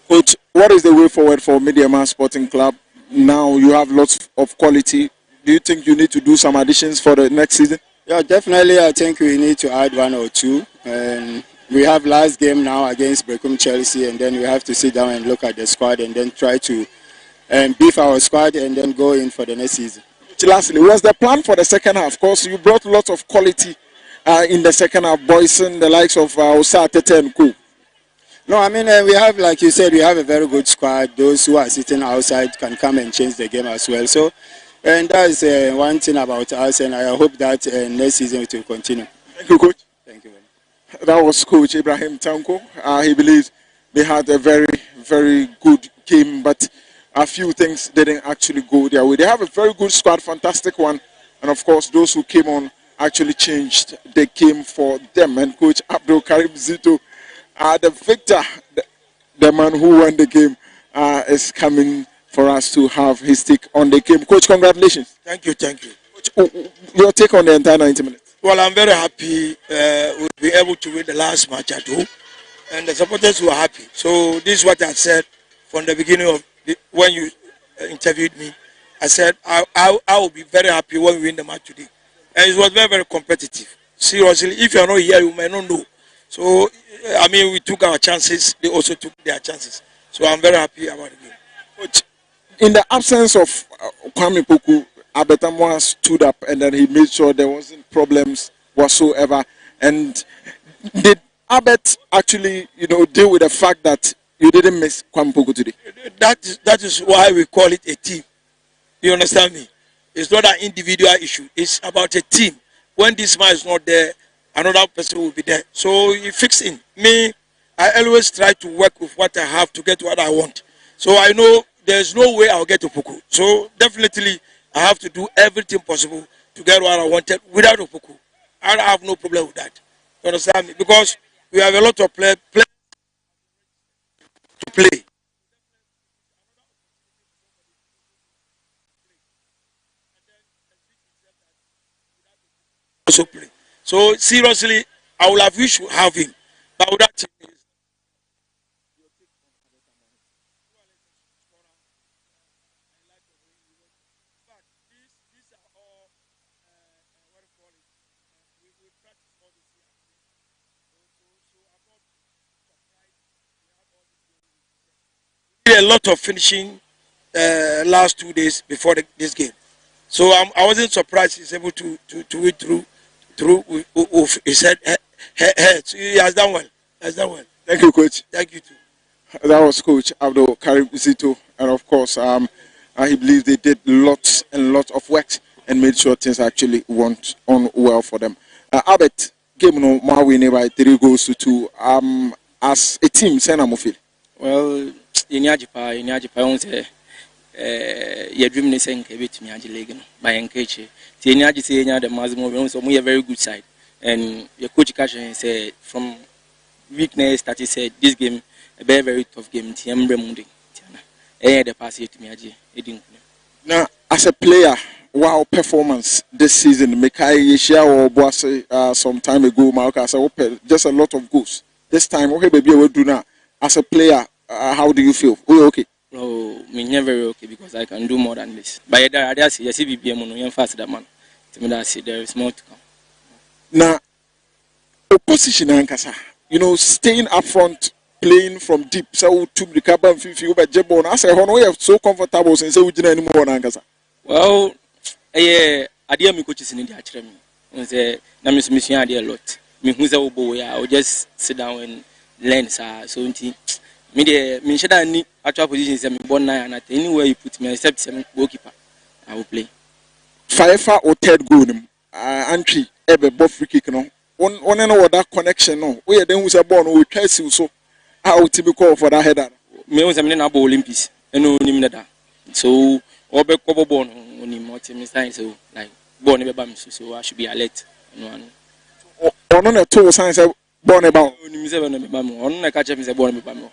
Coach, what is the way forward for MEDEAMA Sporting Club? Now you have lots of quality. Do you think you need to do some additions for the next season? Yeah, definitely. I think we need to add 1 or 2. And we have last game now against Brecum Chelsea, and then we have to sit down and look at the squad and then try to beef our squad and then go in for the next season. Lastly, what's the plan for the second half? Of course, you brought lots of quality in the second half, boys and the likes of Osatete and Co. No, I mean, we have, like you said, we have a very good squad. Those who are sitting outside can come and change the game as well. So, and that's one thing about us, and I hope that next season it will continue. Thank you, Coach. Thank you very much. That was Coach Ibrahim Tanko. He believes they had a very, very good game, but a few things didn't actually go their way. They have a very good squad, fantastic one, and of course, those who came on actually changed the game for them. And Coach Abdul Karim Zito, the victor, the man who won the game, is coming for us to have his take on the game. Coach, congratulations. Thank you, thank you. Coach, your take on the entire 90 minutes? Well, I'm very happy we'll be able to win the last match at home, and the supporters were happy. So this is what I said from the beginning of when you interviewed me. I said I will be very happy when we win the match today, and it was very, very competitive. Seriously, if you are not here, you may not know. So I mean, we took our chances. They also took their chances. So I'm very happy about the game. Coach, in the absence of Kwame Poku, Abetamwa stood up and then he made sure there wasn't problems whatsoever. And did Abet actually, deal with the fact that you didn't miss Kwame Poku today? That is why we call it a team. You understand me? It's not an individual issue. It's about a team. When this man is not there, another person will be there. So you fix in. Me, I always try to work with what I have to get what I want. So I know there's no way I'll get to Poku. So definitely I have to do everything possible to get what I wanted without Poku. I have no problem with that. You understand me? Because we have a lot of players to play. Also play. So seriously, I would have wished to have him, but without him. A lot of finishing last 2 days before this game, so I wasn't surprised he's able to win through. He said he has done well. Thank you, Coach. Thank you too. That was Coach Abdul Karim Zito, and of course, he believes they did lots and lots of work and made sure things actually went on well for them. Abet game no more winning by 3 goals to 2. As a team, Sena feel. Well, Yeniajipa won't say your dream is saying a bit to me, Legan, by Enkechi. Yeniaji say the Mazimo, so we are very good side. And your coach Kashan said from weakness that he said this game a very, very tough game. Tiambre Mundi, the pass to me. Now, as a player, wow performance this season, Mekai Yeshia or Boase some time ago, Marcus, just a lot of goals. This time, okay, baby, we'll do now. As a player, how do you feel? Are you okay? Oh, me never very okay because I can do more than this. But I see, yes, BBM fast that man. To me, that there is more to come. Now, opposition, staying up front, playing from deep. So to the cabin, you but Jebon, I say, we are so comfortable since we didn't anymore. Well, I dear me coaches in the academy. I say, I'm missing idea a lot. Me who's a boy, I will just sit down and learn. So, me should I need actual positions. I'm born now, and anywhere you put me, except some goalkeeper, I will play. Firefa or third goal, entry, ever both free kick. No, one and that connection. No, we are then who's a born, we test you so. How to be called for that header? me was na bo Olympics eno nim na da so obe kobo born oni mo sign so like born be bam so I should be alert no ano ono na to sign say born about oni say be bam ono na catch me say born be bam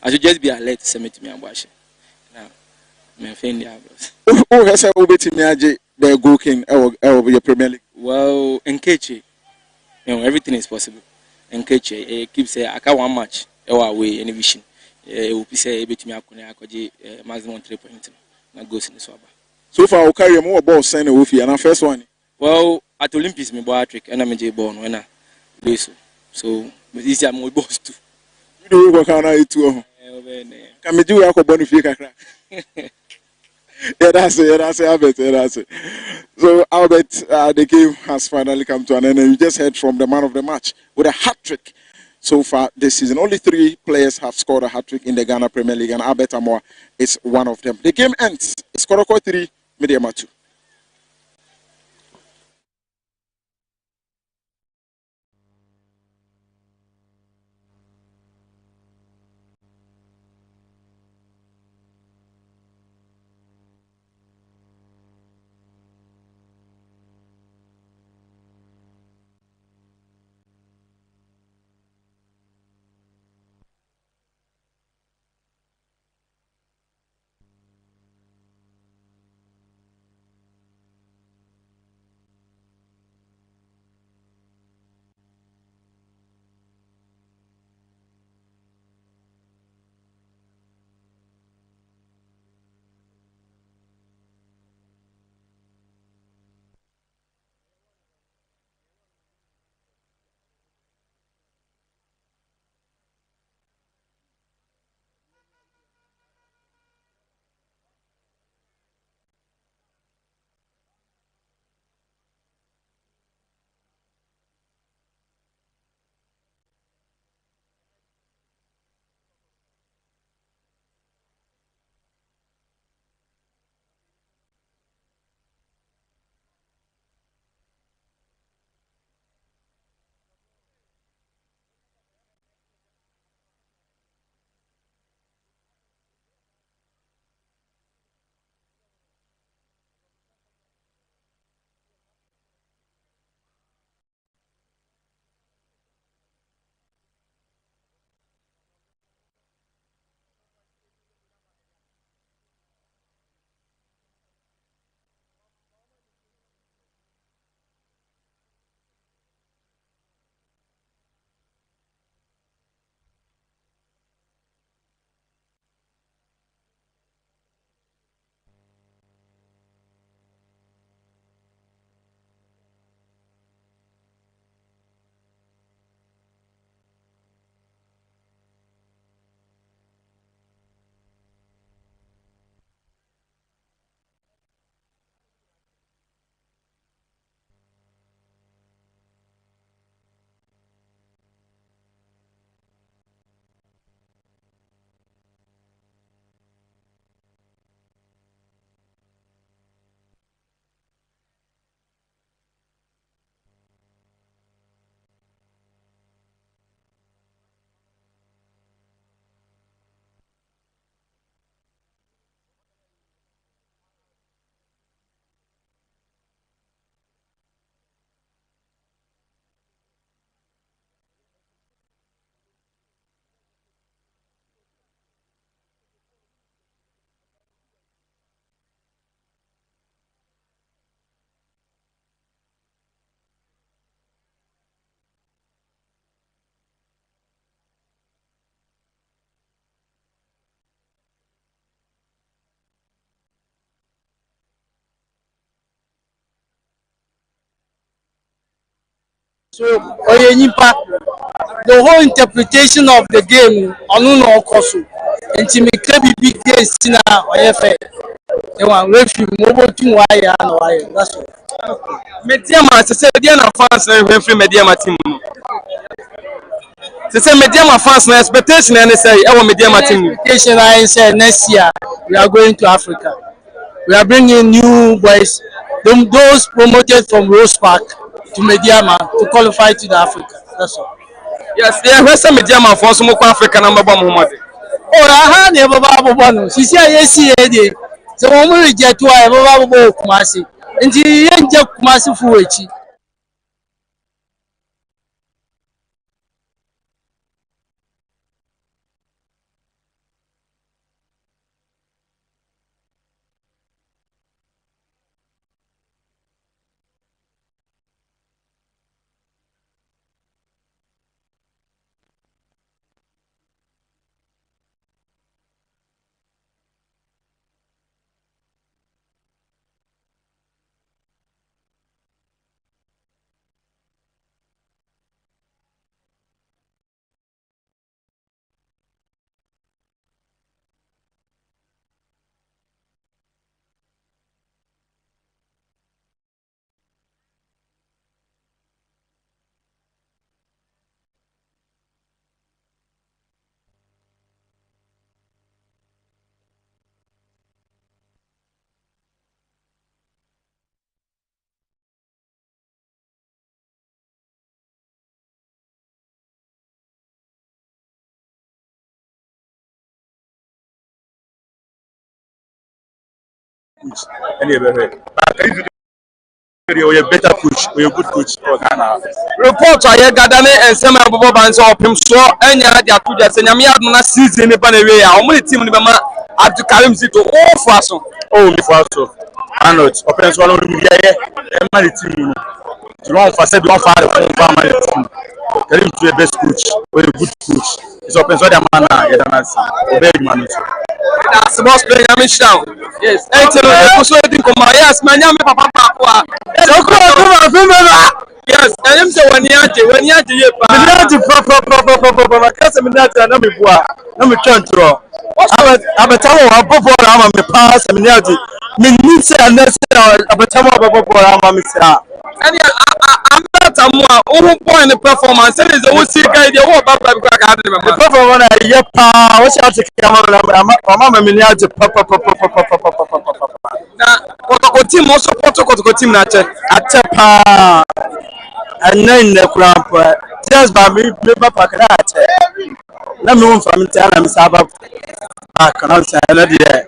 I should just be alert say me to me ambo na me offend ya bros o say obetimi age the goal king your Premier League. Well, in KC, everything is possible. In KC, keep say I can one match away any vision. We say between me maximum 3 points. Na goes in the swaba. So far, I carry more balls send a and first one. Well, at Olympics, me boy trick and I'm a born when I do so. This year more balls too. You know what can I do? Can me do a bonifika? Yeah, that's it, Albert. So, Albert, the game has finally come to an end, and you just heard from the man of the match with a hat-trick so far this season. Only 3 players have scored a hat-trick in the Ghana Premier League, and Albert Amoah is one of them. The game ends. It's Kotoko 3, MEDEAMA 2. So, the whole interpretation of the game, no koso. Nti me big games na oye fe. E wan referee mo bo tun wa ya na wa ya. That's all. MEDEAMA say dia na fans na referee MEDEAMA team. Say MEDEAMA fans na expectation na say e wo MEDEAMA team. Expectation I say next year we are going to Africa. We are bringing new boys, those promoted from Rose Park to MEDEAMA to qualify to the Africa. That's all. Yes, they have some MEDEAMA for some Africa number 1 Muhammad. Oh, aha na ebe babu bano. Sisi aye si ede. So mo mu reject wa ebe babu bo Kumasi. Nti yenje Kumasi fuwechi. Anyway, we are better coach, we are good coach for Ghana. Report I gather and some of Bobo Bands of him so any other could just send me out on a season in Panaway. How many team in the at the Karim Zito all fast? Oh, before so. I know it's open swallow me here. Many team. You know, if I said one father from my team, Karim to the best coach, or a good coach. It's open so the man, obey man. That's the most player I'm shout. Yes, and so yes, my name is Papa Papa. Yes, I am so when you are Papa, Casaminata, and I'm a control. I'm a tower of Bobo, I'm a pass, and Minisa, and that's a tower of Bobo, I'm a and I'm not a more point the performance. And is the OC guy, the whole Papa the performance. Yep, what's out to camera? Mamma Miniati, Papa. Now, what team also Kotoko team at Tepa and then the cramp just by me, Papa. Let me move from Tana Misaba. I cannot say another year.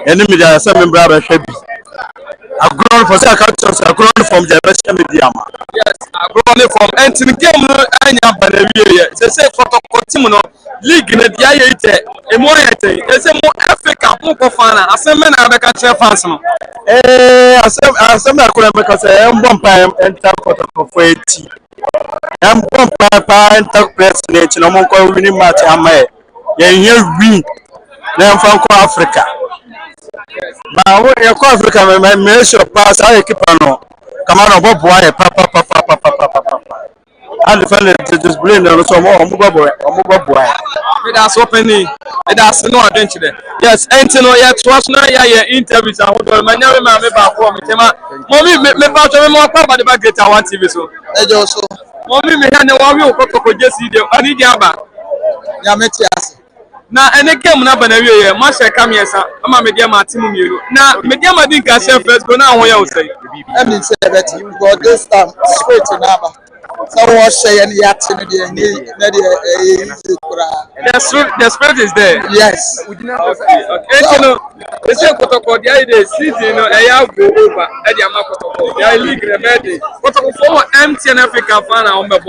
Enemy, there are some brother. I've grown for cultures, I've grown from the MEDEAMA. Yes, I've grown from entering game and they say Kotoko League in the Diate, a more it's a more Africa, Mukofana, a semen I make a fans. I some I couldn't because I am one time and tap Kotoko for 80. I'm one papa and talk president, no more winning match. I'm a here win. Then from Africa. But when you call Africa, my measure pass, I keep on. Come on, Bob, why, papa. And the fellow just blame them some more, boy. That's opening. That's no adventure there. Yes, and you know, yet was not your interviews. I want to my name, my mommy, me part of more papa the back get our TV. So, mommy, me and the one who got just see them. I need Yaba. Yametias. Now, and again, I'm going to must come here, sir. I'm a MEDEAMA team. Now, MEDEAMA didn't catch first, go now. What you say? I mean, say that you got this time straight to Naba. So, what say any action? The spirit is there. Yes. Okay. You know, they say Kotoko, the idea season, I have go over at the Amakotoko. They are league ready. Kotoko for empty and African fan, I'm about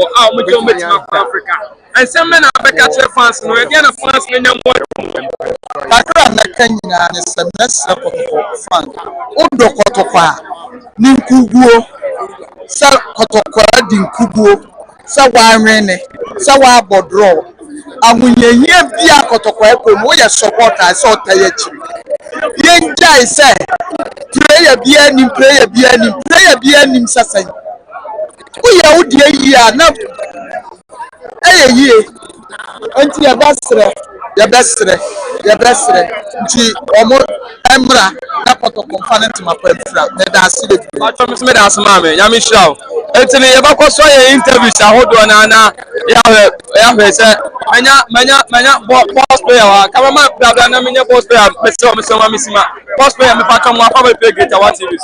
Africa. And some men are back at your fans, no, again, a fans, men are more. Kakra na Kenya is a mess of fan. Odo Kotoka, Ninkuguo, Sa Kotoko, Dinkuguo, Sawarene, Sawa Bodro. And when you hear Bia Kotoko, we are supporters, so tired. Young guy say, player be any Sassan. We are out here now. Hey, auntie, your best. Nti omo emra na poto component ma pa mfra me da ase de ma to me da ase ma me ya me hira enti ne ye bakoso ye interviews ahodo na ya hwe se manya boss player wa kama ma bla na menya boss player me se ma misima boss player me pa to mo afa be play great our TV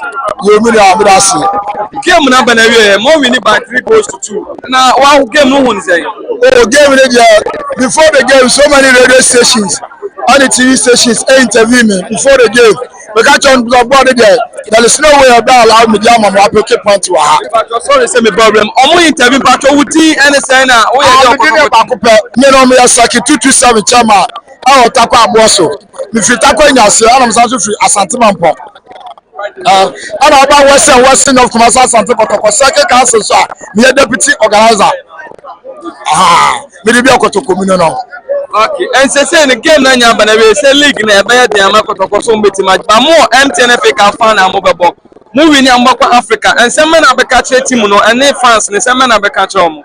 yo me da ase game na ba na wie mo win by 3 goals to 2 na wa game no hun say oh game before the game so many radio stations all the TV stations interview me before the game. We catch on the body there. There is no way about allow MEDEAMA to pick a point to her. Sorry, say me problem. Omo interview patro wuti any say na o ye you know me Saki 227 chairman. I will tackle Aboso. If you tackle in your say, I'm sorry free Asante Mampo. And about Western of Kumasa Asante Kotoko second council sir. Me deputy organizer. MEDEAMA Kotoko no. Okay, and say the game na nya bana we say league na MEDEAMA Kotoko so mbeti match. But more MTNF ka fan na mo bebo. Mo win ambakwa Africa and some men abeka che team no and fans ne some men abeka che omo.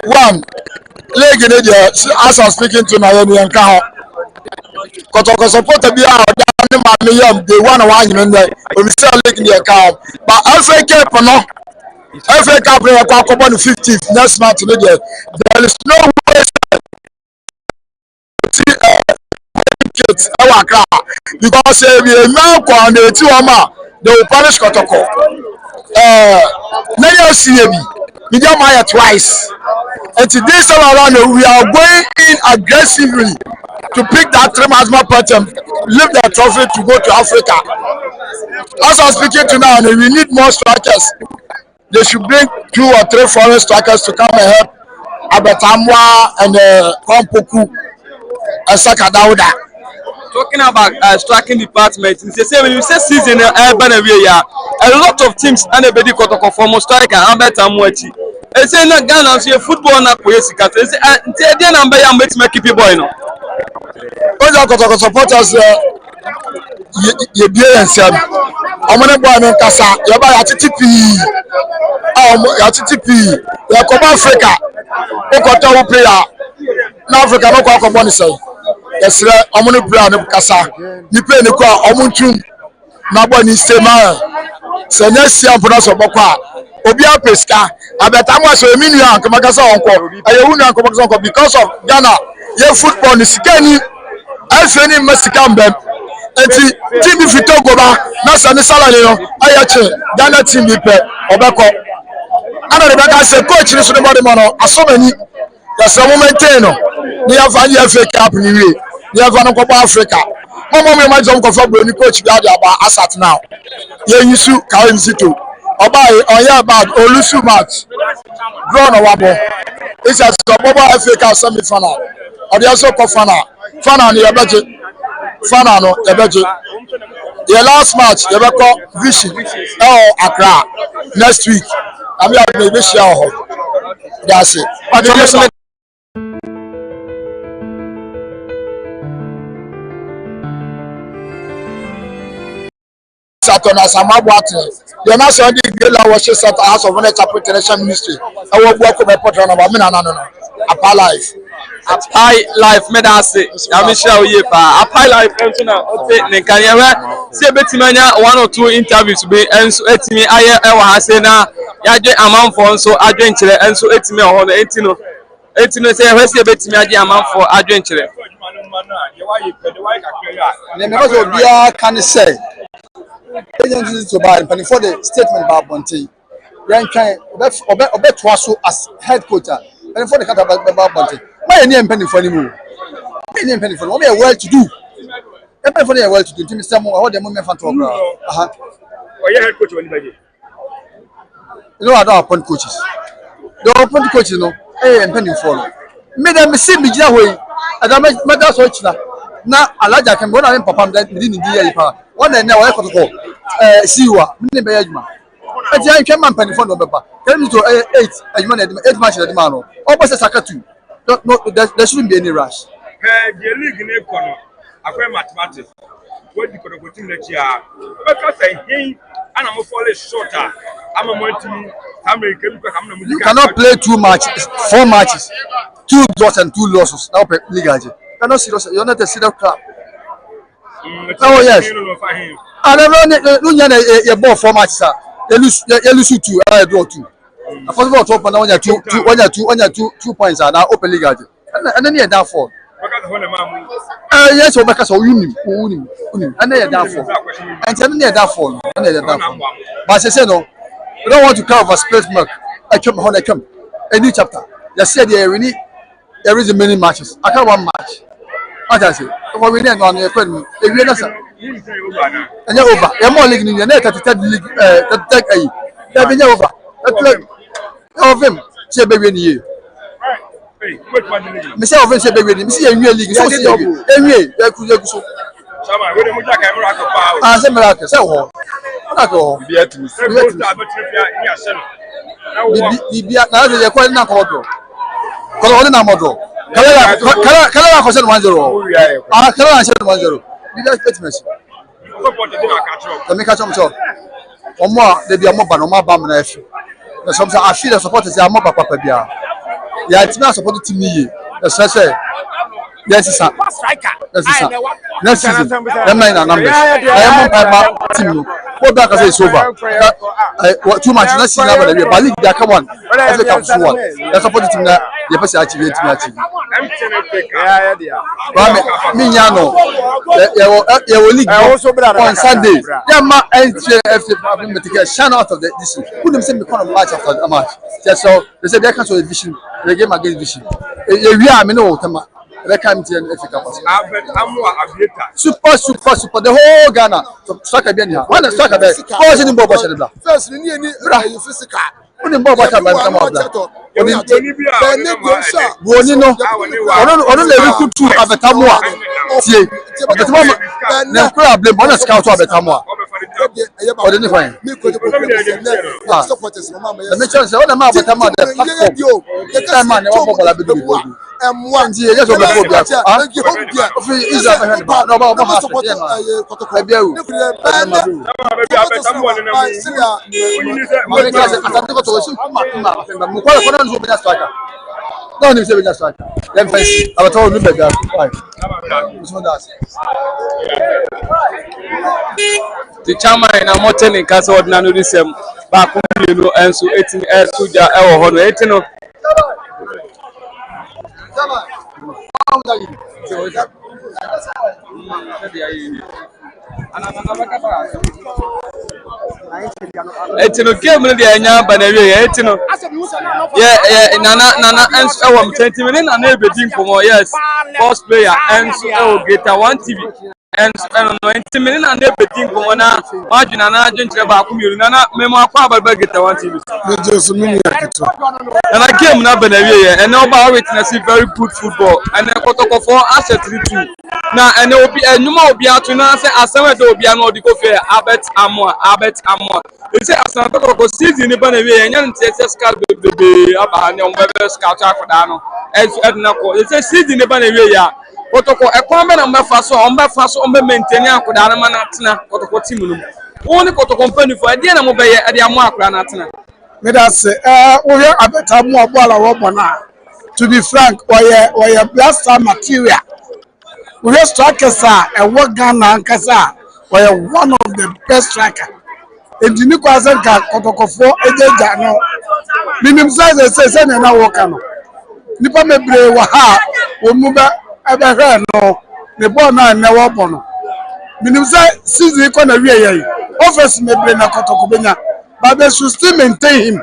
One league in India, as I'm speaking to Naomi and Kaho. Kotoko support to be out they one in there. We sell league in the account. But FA Cup no. FA Cup we are on the 15th next month in India. There is no way to see kids because we are now on the 2 they will punish Kotoko. Many CAB, MEDEAMA twice. And today time around we are going in aggressively to pick that 3 maximum pattern, leave the trophy to go to Africa. As I'm speaking to now, we need more strikers. They should bring 2 or 3 foreign strikers to come and help Abetamwa and Kwampoku and Sakadauda. Talking about striking department, when you say season a lot of teams and a bedi Kotoko for striker Abetamwa. I say na Ghana so football na ko yesika. I say dey number ya make keep boy no. Oja Kotoko supporters ye bie ensem. Omone boy no kasa, ye ba ya TTP. Ya TTP. Ya ko Africa. O ko to player. Na Africa no ko akọ ni say. Yesre omone player no kasa. Ni play ni ko omuntu na bo ni sema. Se na sia mpona so bokwa. Obi apeska Abetamwa so eminu ankomakasa onko ayewunu ankomakasa onko because of Ghana ye football is sikani afeni masika mbem enti team fi Togo ba na sani salary no ayache Ghana team bi pe obeko ana de baka se coach ni so de body man asomani ya se maintain no ni afa ni FA Cup ni we ni afa no ko Africa momo me ma jom ko fa bro ni coach bi ade aba asat now ye yusu ka to Obai oya bad olusu match draw no wabo it's a Bobo FA Cup semi final odi also ko final no yebeje final no yebeje the last match yebeko Vision Accra next week am ya be share ho that's it Satona Samabwate the national Gela worship center House of Honor International Ministry I will work with my partner no Apa life medase amisha oyepa apply life enso na ote nekanyewe se betimanya 1 or 2 interviews be enso etimi aye ewa ha se na yaje amanfo enso adwenkyere enso etimi ho no etino se ehwe se betimi aje amanfo adwenkyere ne me go bia kan say agency to buy and for the statement about Bonte yan obe to so as head coach and for the cat about Bonte my name penny for him any penny for me well to do e for the well to do timi say mo how the moment fan talk oh head coach when you know I don't appoint coaches the appoint coaches no penny for me dem see me gina hoyi ada me da so china na alaja kan bona me papa me di ni di pa one na wa Kotoko siwa me be adwuma ati an twema mpani fo no beba tell me to 8 adwuma na 8 match na adwuma no obo se sakatu no there shouldn't be any rush the league na kono akwa mathematics what the Kotoko team na chia beka say hin ana mo fall shorter ama mo ntimi America because am na mo you cannot play 4 matches 2 draws and 2 losses now league aje cannot serious you're not a serious club. Oh yes. I don't know you ball 4 matches you lose 2 draw 2. First of all top now when you 2 points now open league aje and then you down 4. Yes o because unim and then you down 4. And then you down 4 and then you down 4. But I say no we don't want to cover split mark. I come a new chapter. You said there is many matches. I can't 1 match. What I say? What we need on your friend, if you know, and you're over. You're more league in the net at the league, that take a. They've been over. That's like of him, say baby in you. Mr. Ovin say baby, Mr. New League, so see you. Anyway, that could you so. I say miracle, say what? Not all. Be at me. Be at now, they're quite not auto. Colonel Namodo. Colonel for 1-0. Ah, Colonel 1-0. You guys get me. Let me catch him. Or more, they be a mob and more bam. Sometimes I feel the support is a mob papa. Yeah, it's not supported to me. As I say, yes, sir. Next season, them nine numbers. I am on my team. What back as it's over. 2 months next season, but league that come on. Every come to one. That's supported to that. The person actually Mignano, you will league on Sunday. Yeah, my NCFC to get shine out of the this. Who them send me kind of match after a match. Just so they said they cancel the vision. The game against vision. We are no Tama. They can't tell Africa. Super. The whole Ghana. Stryker bien here. When the Stryker there, what's in Boba Shadda? First, you need physical. When the Boba Shadda come out, Bonino, I don't let you to have a Tamua. See, the moment, the problem, one scout of a Tamua. Or the fine. The mission is all the map of Tamua, the platform. The man, and 1 year, yes, over the chairman in a mountain in Castle Ordinary back and so 18 air to the hour 18. Etino game no dey anya ba na wie etino yeah nana and so 20 minutes and e be din komo yes first player and so get 1 TV and 20 minutes and e be din komo na wajuna na adwentre ba akomiru nana memo akwa ababa get 1 TV and a game na ba na wie and oba witness very good football and Kotoko for asset 3-2 na and obi enuma obi atu na say asewe do obi anu odi go fair Albert Amwa they say asan Kotoko season ni ba na wie enya ntese scout bebe aba ne ombebe scout akoda no edna ko they say season ni ba na wie ya Kotoko ekwan be na mbefa so ombe maintain akoda na mana tena Kotoko team no woni Kotoko company for ade na mo be ye ade amu akoda na tena me that say we are Albert Amwa ball wo bona. To be frank, we are blaster material. We are strikers and work Ghana and Kasa. We are one of the best strikers. And the new question can Kotoko for a no. Minimum size say na work no. Nipa me bre wa ha wo mu ba ebe no. The ball na work no. Minimum size season ko na wie ye. Office me bre na Kotoko benya. But they should still maintain him.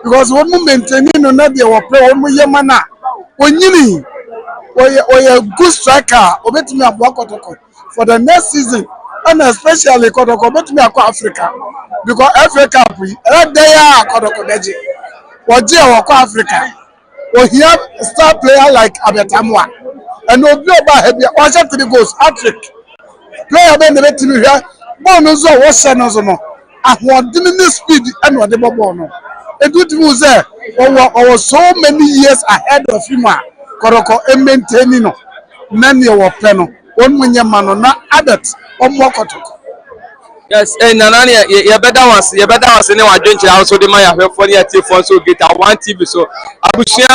Because when we maintain no na dey we play when we yemana onyini we a good striker obetimi abo Kotoko for the next season and especially Kotoko obetimi akọ Africa because Africa there Kotoko deje we je akọ Africa we have star player like Abetamwa and obi oba hebia we set 3 goals hat-trick player be betimi hwa ball no zo wo se no zo no ahoɔden speed and what the ball no. It was so many years ahead of him. Kotoko maintaining no. Nani wa plano. One mwenye mano na adet omwa Kotoko. Yes, and nana you better was ne wa dwenche also de ma ya hwefo ne ati fo so get 1 TV so abusia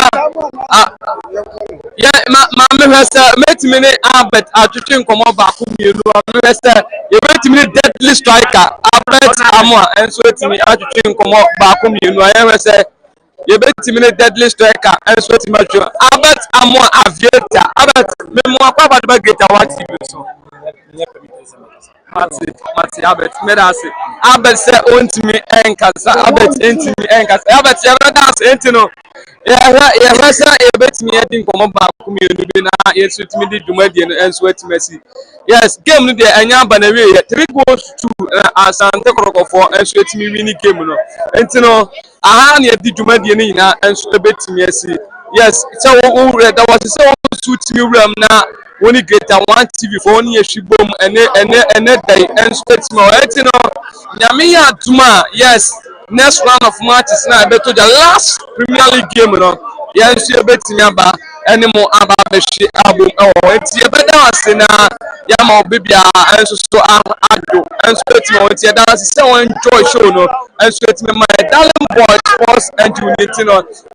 yeah ma me hwese metimi ne Albert atwetwe nkomo ba ko mienu me hwese ye metimi deadly striker Albert Amwa enso etimi atwetwe nkomo ba ko mienu aye hwese ye betimi ne deadly striker enso etimi atwetwe Albert Amwa aviator Albert memo akwa ba get 1 TV so Mati Albert Medasi Albert say ontimi enkasa Albert entimi enkasa Albert ya dance entino yɛhwɛ sɛ yɛbɛtumi adi nkɔmmɔ baako mmienu bi na yɛnso tumi de dwumadie no nso atumi asi. Yes, game no deɛ ɛnyɛ aba na wieɛ 3 goals to Asante Kɔtɔkɔfoɔ nso atumi win game no. Nti no aha na yɛdi dwumadie no nyinaa nso bɛtumi asi. Yes, sɛ wowurɛ da wɔse sɛ wɔn nso tumi wura mu na wɔne greta 1 TV for wɔne yɛhwi bom ɛnɛ dai nso bɛtumi hɔ. Nti no nyame yɛ adom a yes next round of matches na ɛbɛtɔ gya last Premier League game no yɛn nso yɛbɛtumi aba ɛne mo aba abɛhwe abom ɛwɔ hɔ. Nti yɛbɛda ase na yɛama ɔbɛ biara nso so adwo nso bɛtumi hɔ. Nti yɛda ase sɛ wɔn enjoy show no nso bɛtumi ma yɛ Darling Boy Sports and Unity no